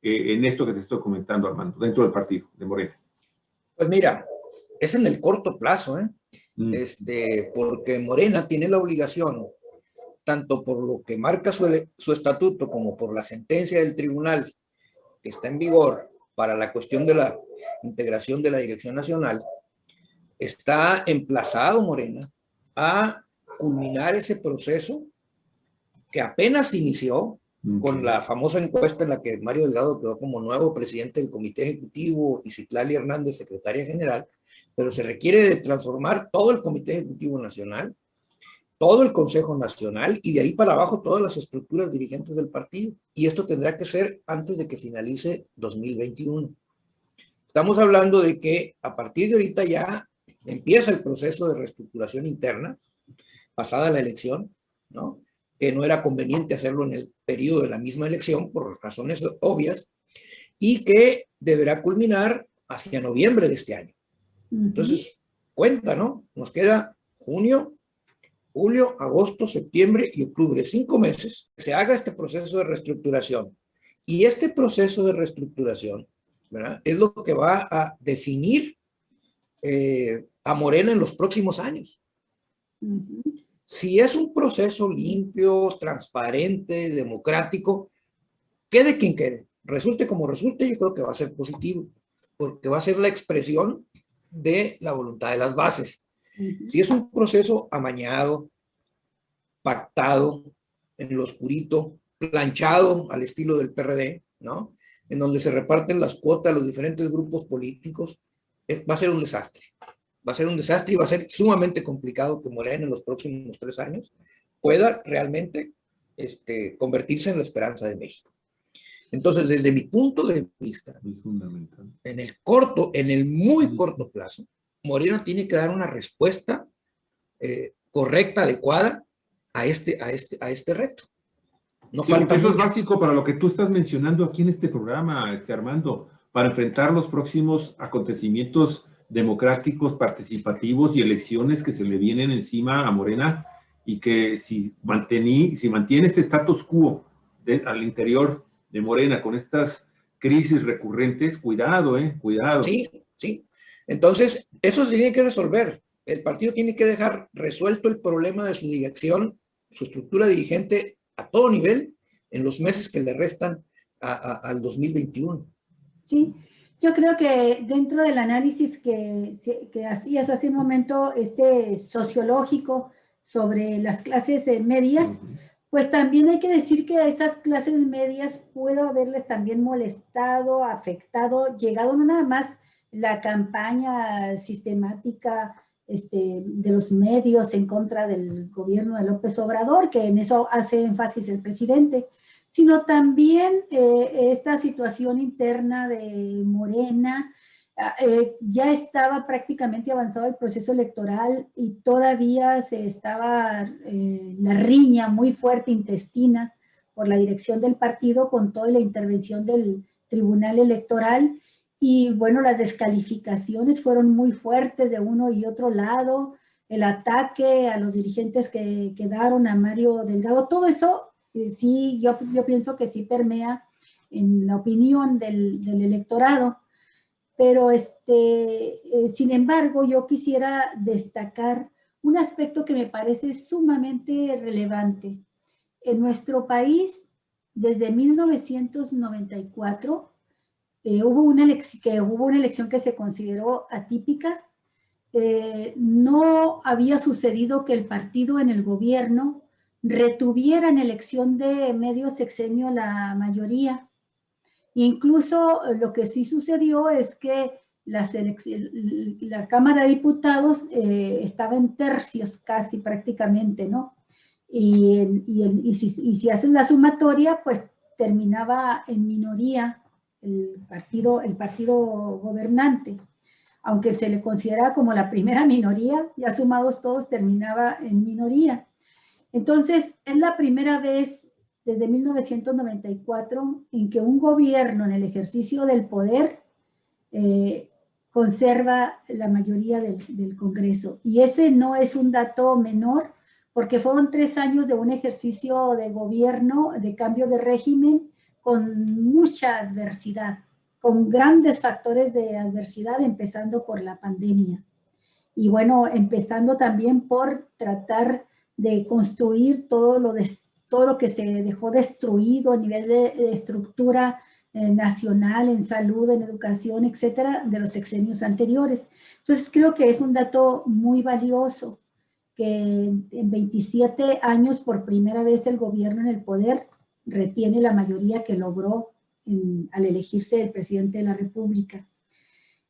en esto que te estoy comentando, Armando, dentro del partido de Morena? Pues mira, es en el corto plazo, porque Morena tiene la obligación, tanto por lo que marca su estatuto como por la sentencia del tribunal que está en vigor para la cuestión de la integración de la Dirección Nacional, está emplazado Morena a culminar ese proceso que apenas inició con la famosa encuesta en la que Mario Delgado quedó como nuevo presidente del Comité Ejecutivo y Citlali Hernández, secretaria general, pero se requiere de transformar todo el Comité Ejecutivo Nacional, todo el Consejo Nacional y de ahí para abajo todas las estructuras dirigentes del partido. Y esto tendrá que ser antes de que finalice 2021. Estamos hablando de que a partir de ahorita ya empieza el proceso de reestructuración interna, pasada la elección, ¿no? Que no era conveniente hacerlo en el periodo de la misma elección por razones obvias, y que deberá culminar hacia noviembre de este año. Entonces, cuenta, ¿no? Nos queda junio, julio, agosto, septiembre y octubre, 5 meses, se haga este proceso de reestructuración. Y este proceso de reestructuración, ¿verdad?, es lo que va a definir a Morena en los próximos años. Si es un proceso limpio, transparente, democrático, quede quien quede, resulte como resulte, yo creo que va a ser positivo, porque va a ser la expresión de la voluntad de las bases. Si es un proceso amañado, pactado, en lo oscurito, planchado al estilo del PRD, ¿no?, en donde se reparten las cuotas a los diferentes grupos políticos, va a ser un desastre. Va a ser un desastre y va a ser sumamente complicado que Morena en los próximos 3 años pueda realmente convertirse en la esperanza de México. Entonces, desde mi punto de vista, es fundamental. En el muy corto plazo, Morena tiene que dar una respuesta correcta, adecuada a este reto. No falta eso mucho. es básico para lo que tú estás mencionando aquí en este programa, Armando, para enfrentar los próximos acontecimientos democráticos, participativos y elecciones que se le vienen encima a Morena, y que si mantiene este status quo al interior de Morena con estas crisis recurrentes, cuidado, cuidado. Sí, sí. Entonces, eso se tiene que resolver. El partido tiene que dejar resuelto el problema de su dirección, su estructura dirigente a todo nivel en los meses que le restan al 2021. Sí, yo creo que dentro del análisis que hacías hace un momento, sociológico sobre las clases medias, pues también hay que decir que a esas clases medias pudo haberles también molestado, afectado, llegado no nada más la campaña sistemática de los medios en contra del gobierno de López Obrador, que en eso hace énfasis el presidente, sino también esta situación interna de Morena. Ya estaba prácticamente avanzado el proceso electoral y todavía se estaba la riña muy fuerte intestina por la dirección del partido con toda la intervención del Tribunal Electoral. Y bueno, las descalificaciones fueron muy fuertes de uno y otro lado, el ataque a los dirigentes que quedaron, a Mario Delgado, todo eso sí, yo pienso que sí permea en la opinión del electorado. Pero sin embargo, yo quisiera destacar un aspecto que me parece sumamente relevante. En nuestro país, desde 1994, hubo una elección que se consideró atípica. No había sucedido que el partido en el gobierno retuviera en elección de medio sexenio la mayoría. Incluso lo que sí sucedió es que la Cámara de Diputados estaba en tercios casi prácticamente, ¿no? Y si hacen la sumatoria, pues terminaba en minoría el partido gobernante. Aunque se le considera como la primera minoría, ya sumados todos terminaba en minoría. Entonces, es la primera vez desde 1994 en que un gobierno en el ejercicio del poder conserva la mayoría del Congreso. Y ese no es un dato menor, porque fueron 3 años de un ejercicio de gobierno, de cambio de régimen, con mucha adversidad, con grandes factores de adversidad, empezando por la pandemia. Y bueno, empezando también por tratar de construir todo lo que se dejó destruido a nivel de estructura nacional, en salud, en educación, etcétera, de los sexenios anteriores. Entonces, creo que es un dato muy valioso que en 27 años, por primera vez, el gobierno en el poder retiene la mayoría que logró al elegirse el presidente de la República.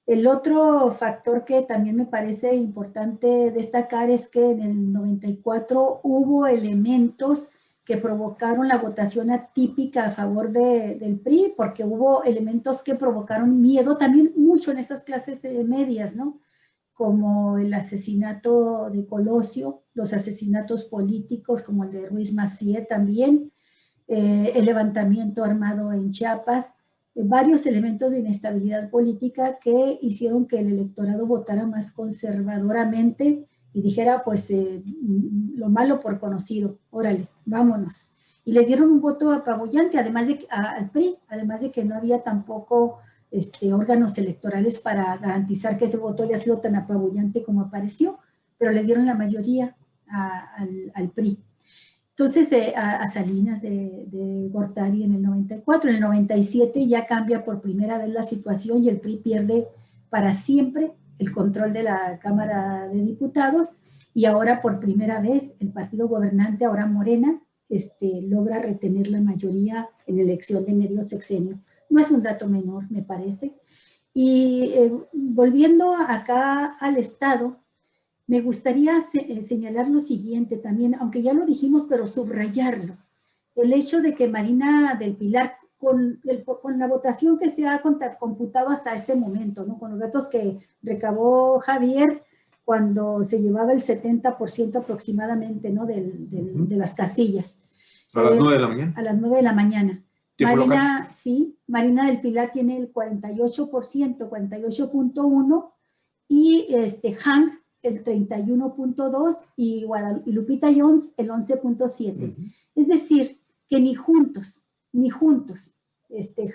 El otro factor que también me parece importante destacar es que en el 94 hubo elementos que provocaron la votación atípica a favor del PRI, porque hubo elementos que provocaron miedo también mucho en esas clases medias, ¿no? Como el asesinato de Colosio, los asesinatos políticos como el de Ruiz Massieu también, el levantamiento armado en Chiapas, varios elementos de inestabilidad política que hicieron que el electorado votara más conservadoramente y dijera, pues, lo malo por conocido, órale, vámonos. Y le dieron un voto apabullante, además al PRI, además de que no había tampoco órganos electorales para garantizar que ese voto haya sido tan apabullante como apareció, pero le dieron la mayoría al PRI. Entonces, a Salinas de Gortari en el 94. En el 97 ya cambia por primera vez la situación y el PRI pierde para siempre el control de la Cámara de Diputados y ahora por primera vez el partido gobernante, ahora Morena, logra retener la mayoría en elección de medio sexenio. No es un dato menor, me parece. Y volviendo acá al Estado, me gustaría señalar lo siguiente también, aunque ya lo dijimos, pero subrayarlo. El hecho de que Marina del Pilar, con la votación que se ha computado hasta este momento, ¿no? Con los datos que recabó Javier, cuando se llevaba el 70% aproximadamente, ¿no? de las casillas. ¿A las 9 de la mañana? A las 9 de la mañana. Marina, sí, Marina del Pilar tiene el 48%, 48.1%, y Hank el 31.2% y Lupita Jones el 11.7%. Es decir, que ni juntos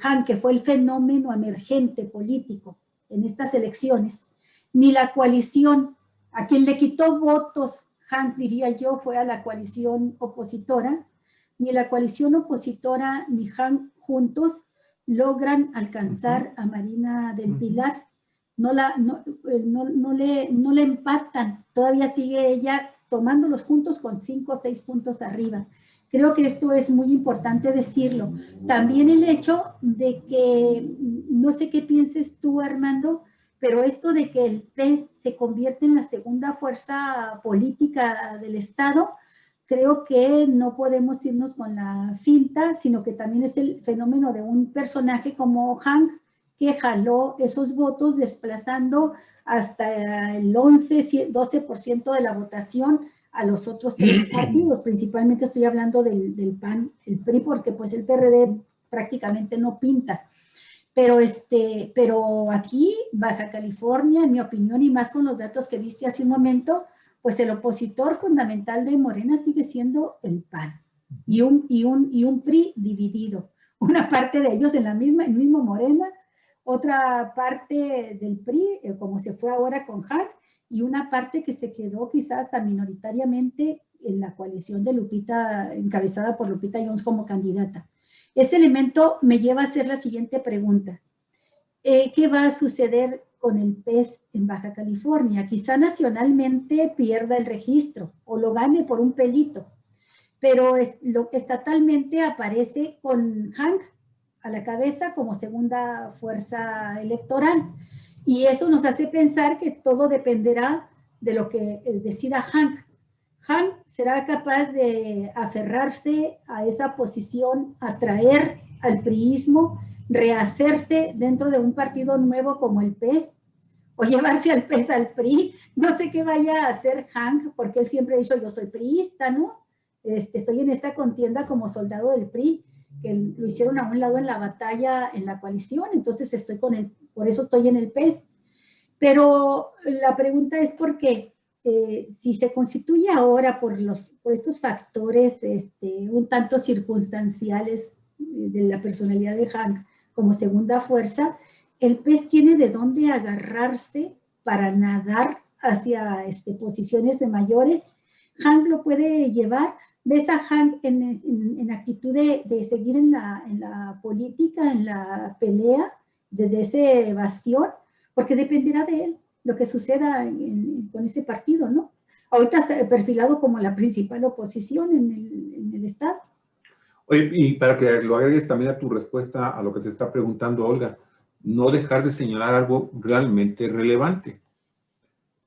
Han, que fue el fenómeno emergente político en estas elecciones, ni la coalición, a quien le quitó votos, Han, diría yo, fue a la coalición opositora, ni la coalición opositora ni Han juntos logran alcanzar a Marina del Pilar. No le empatan, todavía sigue ella tomándolos juntos con 5 o 6 puntos arriba. Creo que esto es muy importante decirlo. También el hecho de que, no sé qué pienses tú, Armando, pero esto de que el PES se convierte en la segunda fuerza política del Estado, creo que no podemos irnos con la finta, sino que también es el fenómeno de un personaje como Hank, que jaló esos votos desplazando hasta el 11-12% de la votación a los otros 3 partidos. Principalmente estoy hablando del PAN, el PRI, porque pues el PRD prácticamente no pinta. Pero aquí, Baja California, en mi opinión, y más con los datos que diste hace un momento, pues el opositor fundamental de Morena sigue siendo el PAN y un PRI dividido. Una parte de ellos en el mismo Morena, otra parte del PRI, como se fue ahora con Han, y una parte que se quedó quizás hasta minoritariamente en la coalición de Lupita, encabezada por Lupita Jones como candidata. Ese elemento me lleva a hacer la siguiente pregunta. ¿Qué va a suceder con el PES en Baja California? Quizá nacionalmente pierda el registro o lo gane por un pelito, pero estatalmente aparece con Hank a la cabeza como segunda fuerza electoral. Y eso nos hace pensar que todo dependerá de lo que decida Hank. Hank será capaz de aferrarse a esa posición, atraer al priismo, rehacerse dentro de un partido nuevo como el PES, o llevarse al PES al PRI. No sé qué vaya a hacer Hank, porque él siempre ha dicho, yo soy priista, ¿no? Estoy en esta contienda como soldado del PRI, que lo hicieron a un lado en la batalla, en la coalición, entonces estoy con él, por eso estoy en el PES. Pero la pregunta es por qué. Si se constituye ahora por estos factores un tanto circunstanciales de la personalidad de Hank como segunda fuerza, el PES tiene de dónde agarrarse para nadar hacia posiciones de mayores. Hank lo puede llevar. ¿Ves a Hank en actitud de seguir en la política, en la pelea, desde ese bastión? Porque dependerá de él lo que suceda con ese partido, ¿no? Ahorita está perfilado como la principal oposición en el Estado. Oye, y para que lo agregues también a tu respuesta a lo que te está preguntando Olga, no dejar de señalar algo realmente relevante.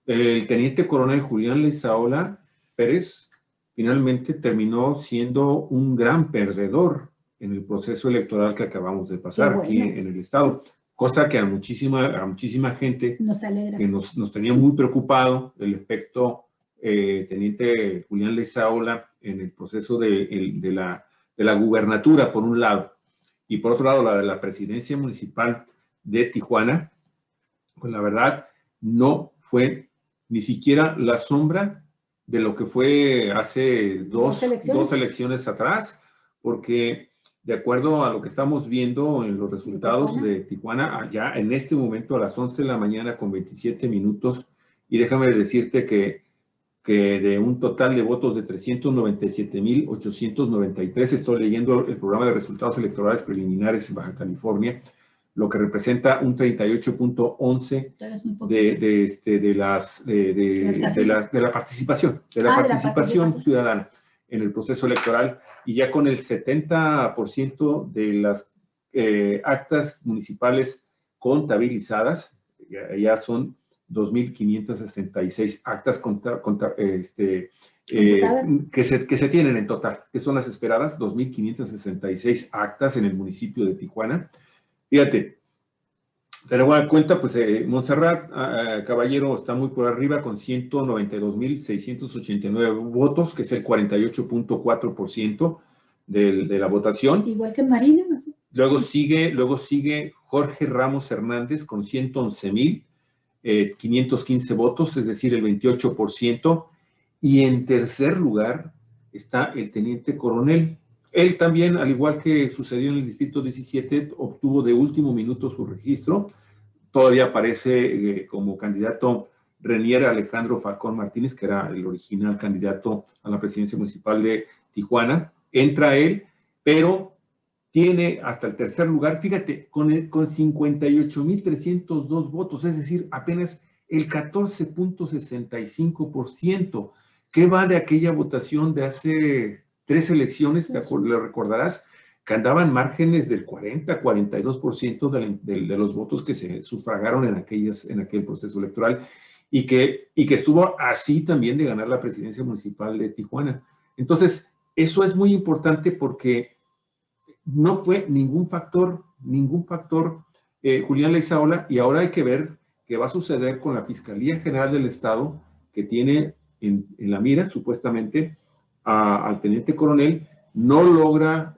El teniente coronel Julián Leizaola Pérez finalmente terminó siendo un gran perdedor en el proceso electoral que acabamos de pasar aquí en el Estado, cosa que a muchísima gente nos alegra, que nos tenía muy preocupado el efecto teniente Julián Leizaola en el proceso de la gubernatura, por un lado, y por otro lado la de la presidencia municipal de Tijuana, pues la verdad no fue ni siquiera la sombra de lo que fue hace dos elecciones atrás, porque de acuerdo a lo que estamos viendo en los resultados de Tijuana, allá en este momento a las 11 de la mañana con 27 minutos, y déjame decirte que de un total de votos de 397,893, estoy leyendo el programa de resultados electorales preliminares en Baja California, lo que representa un 38.11 de la participación, ciudadana en el proceso electoral, y ya con el 70% de las actas municipales contabilizadas, ya son 2,566 actas que se tienen en total, que son las esperadas, 2,566 actas en el municipio de Tijuana. Fíjate, te lo voy a dar cuenta, pues Montserrat Caballero está muy por arriba con 192,689 votos, que es el 48.4% de la votación. Igual que Marina, ¿no? Luego sigue Jorge Ramos Hernández con 111,515 votos, es decir, el 28%. Y en tercer lugar está el teniente coronel él también, al igual que sucedió en el Distrito 17, obtuvo de último minuto su registro. Todavía aparece como candidato Renier Alejandro Falcón Martínez, que era el original candidato a la presidencia municipal de Tijuana. Entra él, pero tiene hasta el tercer lugar, fíjate, con 58,302 votos, es decir, apenas el 14,65%, que va de aquella votación de hace 3 elecciones, le recordarás, que andaban márgenes del 40-42% de los votos que se sufragaron en aquel proceso electoral, y que estuvo así también de ganar la presidencia municipal de Tijuana. Entonces, eso es muy importante porque no fue ningún factor, Julián Leizaola, y ahora hay que ver qué va a suceder con la Fiscalía General del Estado, que tiene en la mira, supuestamente, al teniente coronel. No logra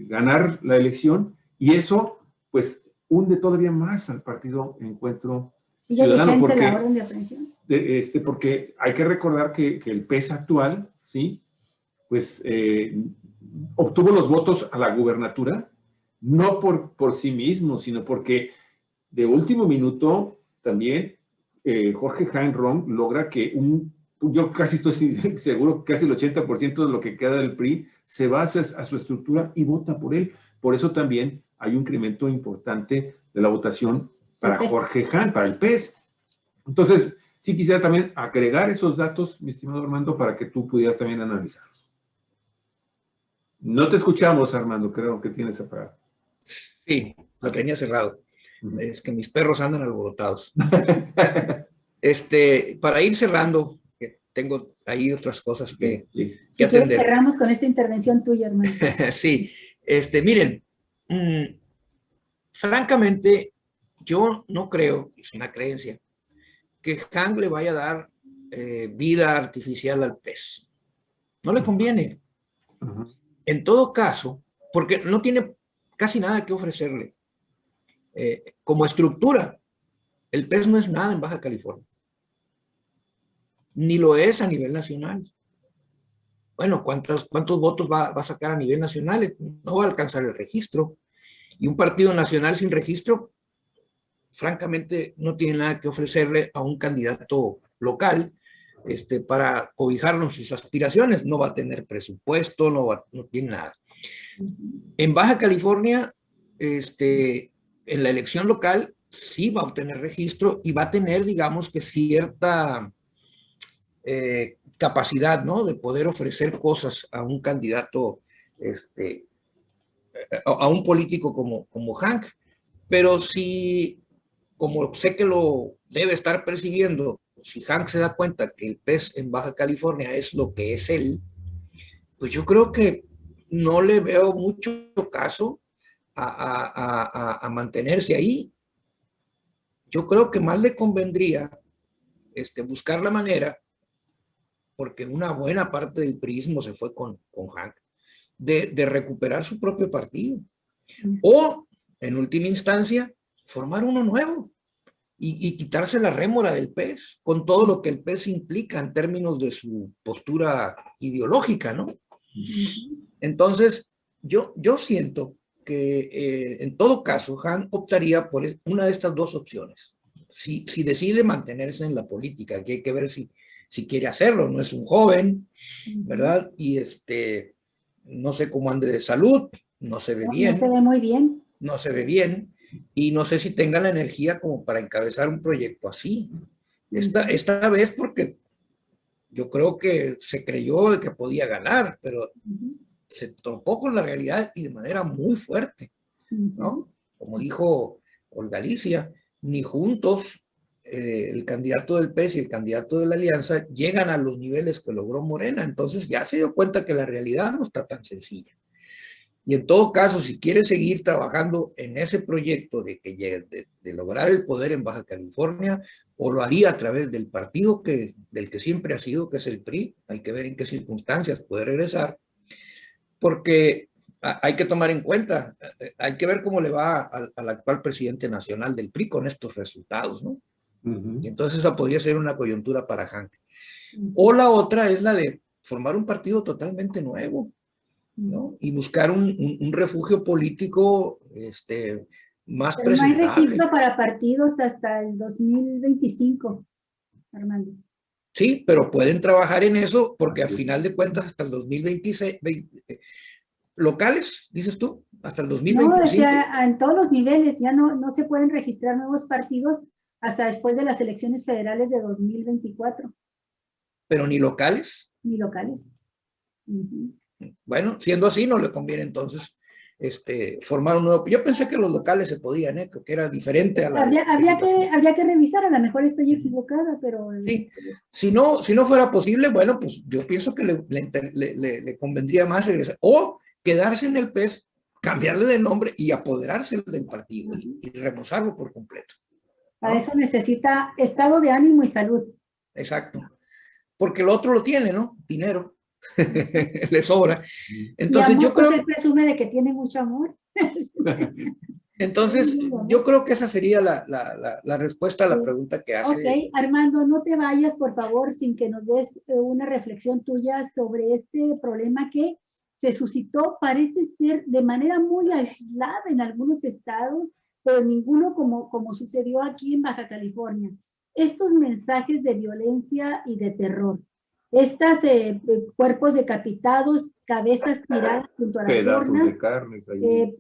ganar la elección, y eso, pues, hunde todavía más al partido Encuentro Ciudadano. Porque la orden de aprehensión. Porque hay que recordar que el PES actual, ¿sí?, pues obtuvo los votos a la gubernatura, no por sí mismo, sino porque de último minuto también Jorge Hank Rom logra que yo casi estoy seguro que casi el 80% de lo que queda del PRI se va a su estructura y vota por él. Por eso también hay un incremento importante de la votación para Jorge Hank, para el PES. Entonces, sí quisiera también agregar esos datos, mi estimado Armando, para que tú pudieras también analizarlos. No te escuchamos, Armando, creo que tienes apagado. Sí, lo tenía cerrado. Es que mis perros andan alborotados. Para ir cerrando, que tengo ahí otras cosas que atender. Cerramos con esta intervención tuya, hermano. Sí, miren, francamente, yo no creo, es una creencia, que Hank le vaya a dar vida artificial al PES. No le conviene. En todo caso, porque no tiene casi nada que ofrecerle. Como estructura, el PES no es nada en Baja California. Ni lo es a nivel nacional. Bueno, ¿cuántos votos va a sacar a nivel nacional? No va a alcanzar el registro. Y un partido nacional sin registro, francamente, no tiene nada que ofrecerle a un candidato local para cobijarnos sus aspiraciones. No va a tener presupuesto, no tiene nada. En Baja California, en la elección local, sí va a obtener registro y va a tener, digamos, que cierta capacidad, ¿no?, de poder ofrecer cosas a un candidato, a un político como Hank. Pero si, como sé que lo debe estar percibiendo, si Hank se da cuenta que el PES en Baja California es lo que es él, pues yo creo que no le veo mucho caso a mantenerse ahí. Yo creo que más le convendría buscar la manera, porque una buena parte del priismo se fue con Hank, de recuperar su propio partido. O, en última instancia, formar uno nuevo y quitarse la rémora del PES, con todo lo que el PES implica en términos de su postura ideológica, ¿no? Entonces, yo siento que en todo caso, Han optaría por una de estas dos opciones. Si decide mantenerse en la política, que hay que ver si quiere hacerlo, no es un joven, ¿verdad? Y no sé cómo ande de salud, no se ve bien. No se ve muy bien. No se ve bien, y no sé si tenga la energía como para encabezar un proyecto así. Esta vez porque yo creo que se creyó que podía ganar, pero se topó con la realidad y de manera muy fuerte, ¿no? Como dijo Olga Alicia, ni juntos el candidato del PES y el candidato de la Alianza llegan a los niveles que logró Morena. Entonces ya se dio cuenta que la realidad no está tan sencilla. Y en todo caso, si quiere seguir trabajando en ese proyecto de lograr el poder en Baja California, o lo haría a través del partido del que siempre ha sido, que es el PRI, hay que ver en qué circunstancias puede regresar, porque hay que tomar en cuenta, hay que ver cómo le va al actual presidente nacional del PRI con estos resultados, ¿no? Y entonces esa podría ser una coyuntura para Hank. O la otra es la de formar un partido totalmente nuevo, ¿no? Y buscar un refugio político más Pero no hay presentable. registro para partidos hasta el 2025, Armando. Sí, pero pueden trabajar en eso porque al final de cuentas hasta el 2026, locales, dices tú, hasta el No, 2025. decía, en todos los niveles ya no se pueden registrar nuevos partidos hasta después de las elecciones federales de 2024, Pero ni locales. ni locales. Ujú. Bueno, siendo así, no le conviene entonces formar un nuevo. Yo pensé que los locales se podían, que era diferente a la. Habría que revisar, a lo mejor estoy equivocada, pero. Sí, si no fuera posible, bueno, pues yo pienso que le convendría más regresar o quedarse en el PES, cambiarle de nombre y apoderarse del partido y remozarlo por completo, ¿no? Para eso necesita estado de ánimo y salud. Exacto. Porque el otro lo tiene, ¿no? Dinero. Le sobra. Y Entonces amor, yo creo. pues él presume de que tiene mucho amor. Entonces, yo creo que esa sería la respuesta a la pregunta que hace. Ok, Armando, no te vayas, por favor, sin que nos des una reflexión tuya sobre este problema que se suscitó, parece ser de manera muy aislada en algunos estados, pero ninguno como sucedió aquí en Baja California. Estos mensajes de violencia y de terror, estos cuerpos decapitados, cabezas tiradas junto a las Pedazos urnas, de carnes ahí.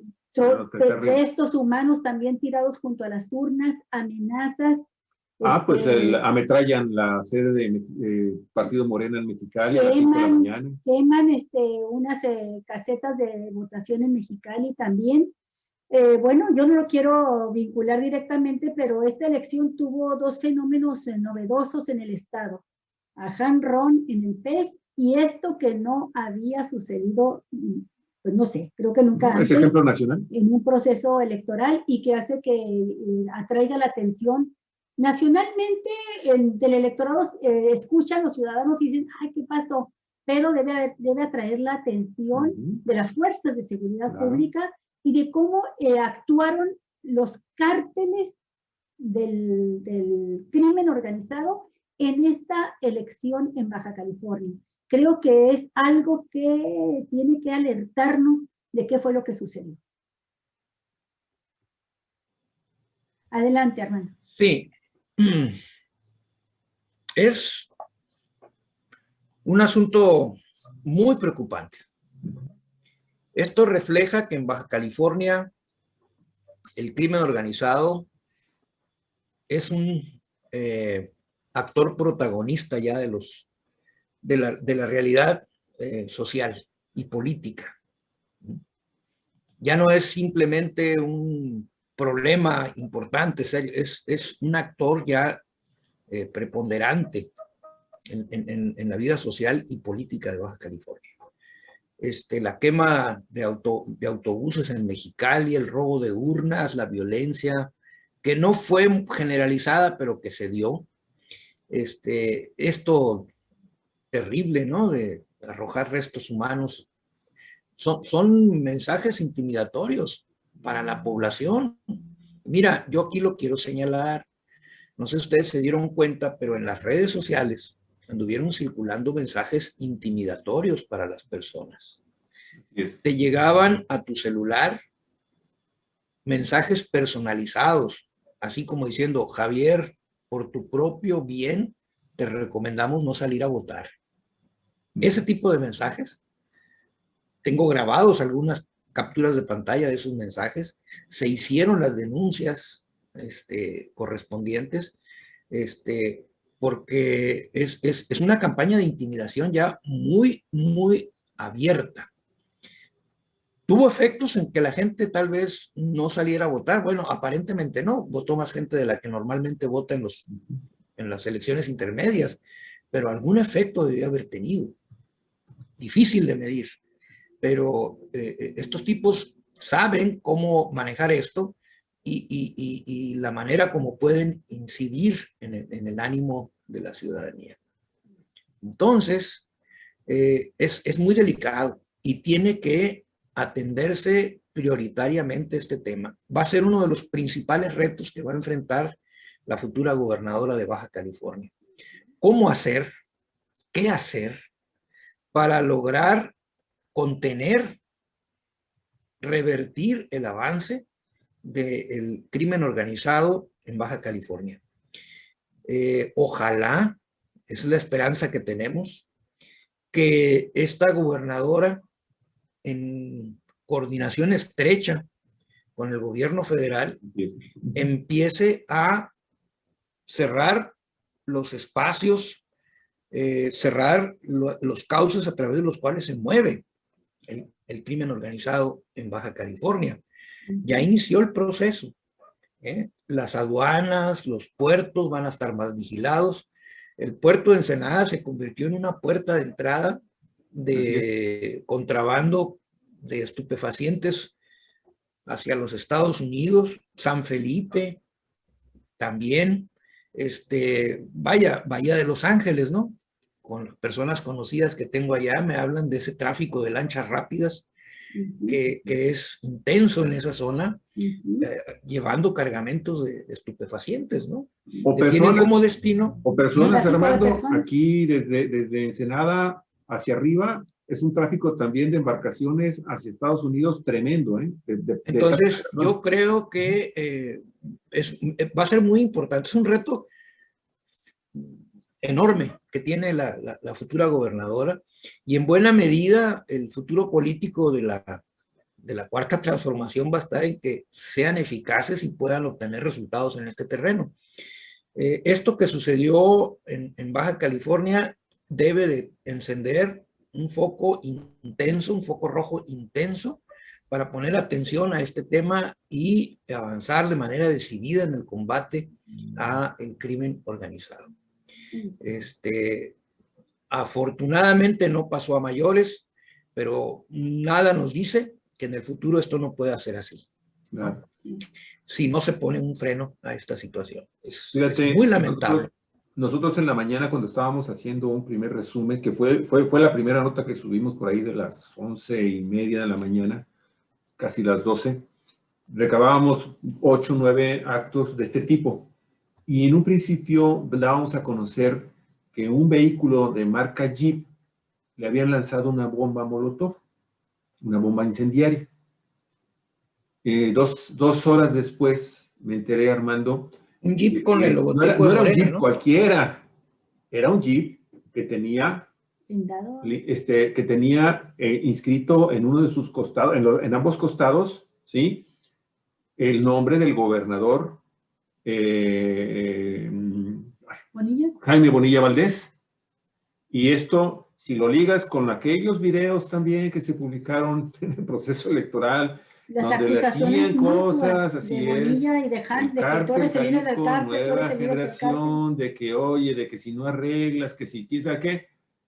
restos humanos también tirados junto a las urnas, amenazas. Pues ametrallan la sede de Partido Morena en Mexicali a las 5 de la mañana. Queman unas casetas de votación en Mexicali también. Bueno, yo no lo quiero vincular directamente, pero esta elección tuvo dos fenómenos novedosos en el estado. A Han Ron en el PES y esto que no había sucedido, pues no sé, creo que nunca antes, ¿es ejemplo nacional? En un proceso electoral y que hace que atraiga la atención. Nacionalmente, del electorado escuchan los ciudadanos y dicen, ay, ¿qué pasó? Pero debe atraer la atención de las fuerzas de seguridad pública y de cómo actuaron los cárteles del crimen organizado en esta elección en Baja California. Creo que es algo que tiene que alertarnos de qué fue lo que sucedió. Adelante, Armando. Sí. Es un asunto muy preocupante. Esto refleja que en Baja California el crimen organizado es un actor protagonista ya de la realidad social y política. Ya no es simplemente un problema importante, es un actor ya preponderante en la vida social y política de Baja California. La quema de autobuses en Mexicali, el robo de urnas, la violencia, que no fue generalizada, pero que se dio. Esto terrible, ¿no? De arrojar restos humanos. Son mensajes intimidatorios para la población. Mira, yo aquí lo quiero señalar. No sé si ustedes se dieron cuenta, pero en las redes sociales anduvieron circulando mensajes intimidatorios para las personas. Te llegaban a tu celular mensajes personalizados, así como diciendo, Javier, por tu propio bien, te recomendamos no salir a votar. Ese tipo de mensajes, tengo grabados algunas capturas de pantalla de esos mensajes, se hicieron las denuncias correspondientes, porque es una campaña de intimidación ya muy, muy abierta. ¿Tuvo efectos en que la gente tal vez no saliera a votar? Bueno, aparentemente no, votó más gente de la que normalmente vota en las elecciones intermedias, pero algún efecto debía haber tenido. Difícil de medir, pero estos tipos saben cómo manejar esto y la manera como pueden incidir en el ánimo de la ciudadanía. Entonces, es muy delicado y tiene que atenderse prioritariamente este tema. Va a ser uno de los principales retos que va a enfrentar la futura gobernadora de Baja California. ¿Cómo hacer? ¿Qué hacer para lograr contener, revertir el avance del crimen organizado en Baja California. Ojalá, es la esperanza que tenemos, que esta gobernadora, en coordinación estrecha con el gobierno federal, empiece a cerrar los espacios, cerrar los cauces a través de los cuales se mueve el crimen organizado en Baja California. Ya inició el proceso. Las aduanas, los puertos van a estar más vigilados. El puerto de Ensenada se convirtió en una puerta de entrada de contrabando de estupefacientes hacia los Estados Unidos. San Felipe también. Bahía de Los Ángeles, ¿no? Con personas conocidas que tengo allá me hablan de ese tráfico de lanchas rápidas que es intenso en esa zona, llevando cargamentos de estupefacientes, ¿no? Que tienen como destino. O personas, Armando, aquí desde Ensenada hacia arriba, es un tráfico también de embarcaciones hacia Estados Unidos tremendo, ¿eh? Entonces, yo creo que va a ser muy importante. Es un reto enorme que tiene la futura gobernadora, y en buena medida el futuro político de la Cuarta Transformación va a estar en que sean eficaces y puedan obtener resultados en este terreno. Esto que sucedió en Baja California debe de encender un foco intenso, un foco rojo intenso, para poner atención a este tema y avanzar de manera decidida en el combate al crimen organizado. Afortunadamente no pasó a mayores, pero nada nos dice que en el futuro esto no pueda ser así. Claro. Si no se pone un freno a esta situación. Fíjate, es muy lamentable. Nosotros en la mañana, cuando estábamos haciendo un primer resumen, que fue la primera nota que subimos por ahí de las 11:30 de la mañana, casi las 12, recabábamos 8 o 9 actos de este tipo. Y en un principio dábamos a conocer que un vehículo de marca Jeep le habían lanzado una bomba Molotov, una bomba incendiaria. 2 horas después me enteré, Armando. Un Jeep con el logotipo no era de Morena, un Jeep, ¿no? cualquiera. Era un Jeep que tenía inscrito en uno de sus costados, en ambos costados, ¿sí? El nombre del gobernador Jaime Bonilla Valdés. Y esto, si lo ligas con aquellos videos también que se publicaron en el proceso electoral, las donde acusaciones le hacían cosas, así de Bonilla y de Jaime, de que tú eres el líder del cártel, nueva generación, de que, oye, de que si no arreglas, que si quién sabe qué,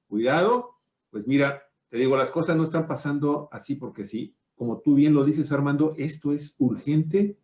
cuidado, pues mira, te digo, las cosas no están pasando así porque sí. Como tú bien lo dices, Armando, esto es urgente,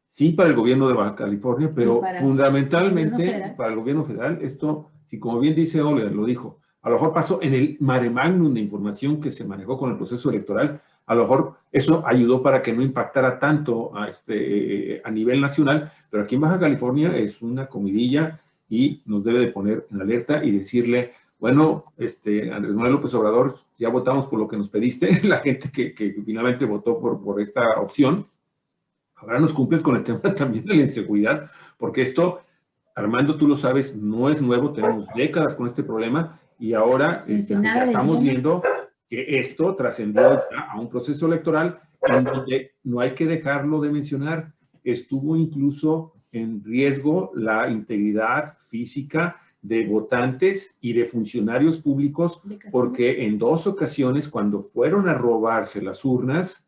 sí, para el gobierno de Baja California, pero fundamentalmente para el gobierno federal. Esto, si como bien dice Oliver, lo dijo, a lo mejor pasó en el mare magnum de información que se manejó con el proceso electoral, a lo mejor eso ayudó para que no impactara tanto a nivel nacional, pero aquí en Baja California es una comidilla y nos debe de poner en alerta y decirle, bueno, Andrés Manuel López Obrador, ya votamos por lo que nos pediste, la gente que finalmente votó por esta opción. Ahora nos cumples con el tema también de la inseguridad, porque esto, Armando, tú lo sabes, no es nuevo, tenemos décadas con este problema y ahora estamos viendo que esto trascendió a un proceso electoral en donde no hay que dejarlo de mencionar. Estuvo incluso en riesgo la integridad física de votantes y de funcionarios públicos, porque en 2 ocasiones, cuando fueron a robarse las urnas,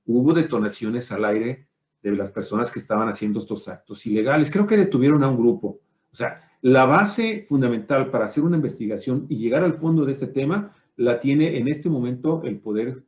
hubo detonaciones al aire de las personas que estaban haciendo estos actos ilegales. Creo que detuvieron a un grupo. O sea, la base fundamental para hacer una investigación y llegar al fondo de este tema la tiene en este momento el Poder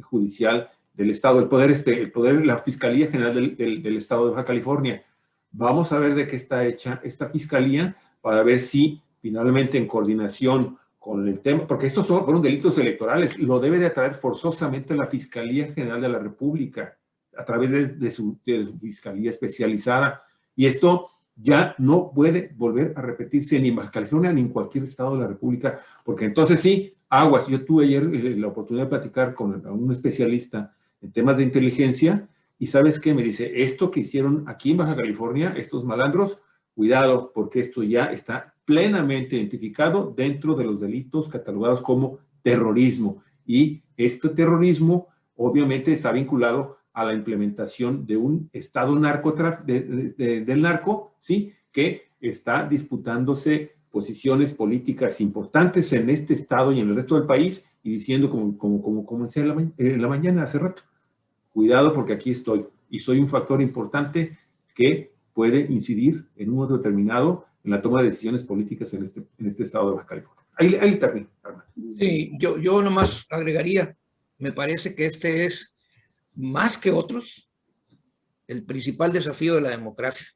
Judicial del Estado, el poder, la Fiscalía General del Estado de Baja California. Vamos a ver de qué está hecha esta fiscalía para ver si finalmente en coordinación con el tema, porque estos fueron delitos electorales, lo debe de atraer forzosamente la Fiscalía General de la República a través de su fiscalía especializada. Y esto ya no puede volver a repetirse ni en Baja California ni en cualquier estado de la República, porque entonces sí, aguas. Yo tuve ayer la oportunidad de platicar con un especialista en temas de inteligencia y ¿sabes qué? Me dice, esto que hicieron aquí en Baja California, estos malandros, cuidado, porque esto ya está plenamente identificado dentro de los delitos catalogados como terrorismo. Y este terrorismo obviamente está vinculado a la implementación de un Estado del narco, ¿sí? Que está disputándose posiciones políticas importantes en este Estado y en el resto del país y diciendo, como comencé en la mañana hace rato, cuidado porque aquí estoy y soy un factor importante que puede incidir en un momento determinado en la toma de decisiones políticas en este Estado de Baja California. Ahí termino. Sí, yo nomás agregaría, me parece que este es, más que otros, el principal desafío de la democracia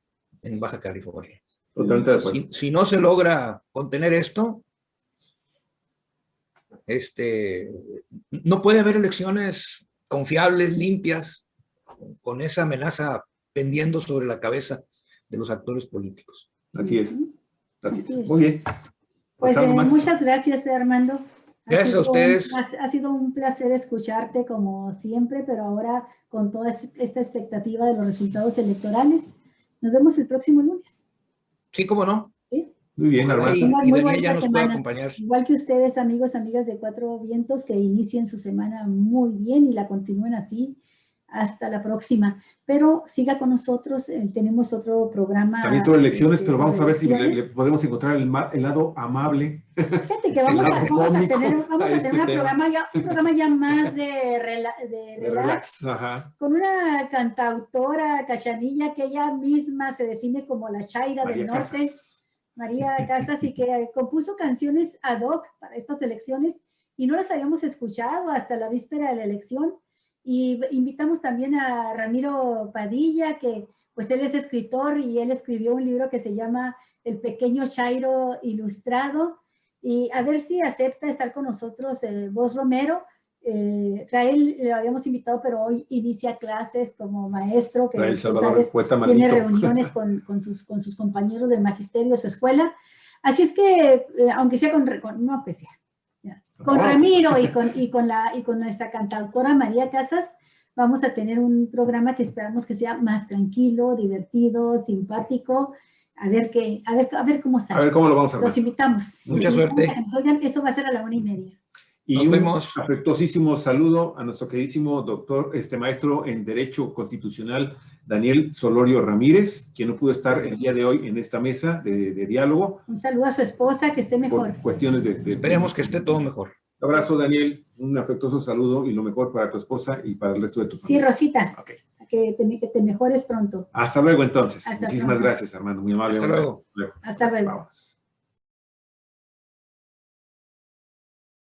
en Baja California. Totalmente de acuerdo. Si no se logra contener esto, no puede haber elecciones confiables, limpias, con esa amenaza pendiendo sobre la cabeza de los actores políticos. Así es. Así es. Muy bien. Pues muchas gracias, Armando. Gracias a ustedes. Ha sido un placer escucharte como siempre, pero ahora con toda esta expectativa de los resultados electorales. Nos vemos el próximo lunes. Sí, cómo no. ¿Sí? Muy bien, Armando. Y Daniel ya nos puede acompañar. Igual que ustedes, amigos, amigas de Cuatro Vientos, que inicien su semana muy bien y la continúen así. Hasta la próxima. Pero siga con nosotros, tenemos otro programa. También sobre elecciones, pero vamos a ver si le podemos encontrar el lado amable. Fíjate que vamos a tener un programa ya más de relax. Ajá. Con una cantautora cachanilla que ella misma se define como la Chaira del Norte, María Casas, y que compuso canciones ad hoc para estas elecciones y no las habíamos escuchado hasta la víspera de la elección. Y invitamos también a Ramiro Padilla, que pues él es escritor y él escribió un libro que se llama El Pequeño Chairo Ilustrado. Y a ver si acepta estar con nosotros Vos Romero. Rael lo habíamos invitado, pero hoy inicia clases como maestro, que Rael Salvador, sabes, tiene reuniones con sus compañeros del magisterio de su escuela. Así es que, aunque sea con Ramiro y con nuestra cantautora María Casas, vamos a tener un programa que esperamos que sea más tranquilo, divertido, simpático. A ver cómo sale. A ver cómo lo vamos a hacer. Los invitamos. Mucha suerte. Oigan, esto va a ser a la 1:30. Y un afectuosísimo saludo a nuestro queridísimo doctor, maestro en Derecho Constitucional, Daniel Solorio Ramírez, quien no pudo estar el día de hoy en esta mesa de diálogo. Un saludo a su esposa, que esté mejor. Por cuestiones Esperemos que esté todo mejor. Un abrazo, Daniel, un afectuoso saludo y lo mejor para tu esposa y para el resto de tu familia. Sí, Rosita. Okay. Que te mejores pronto. Hasta luego, entonces. Hasta Muchísimas pronto. gracias, Armando. Muy amable. Hasta luego. Hasta luego. Vamos.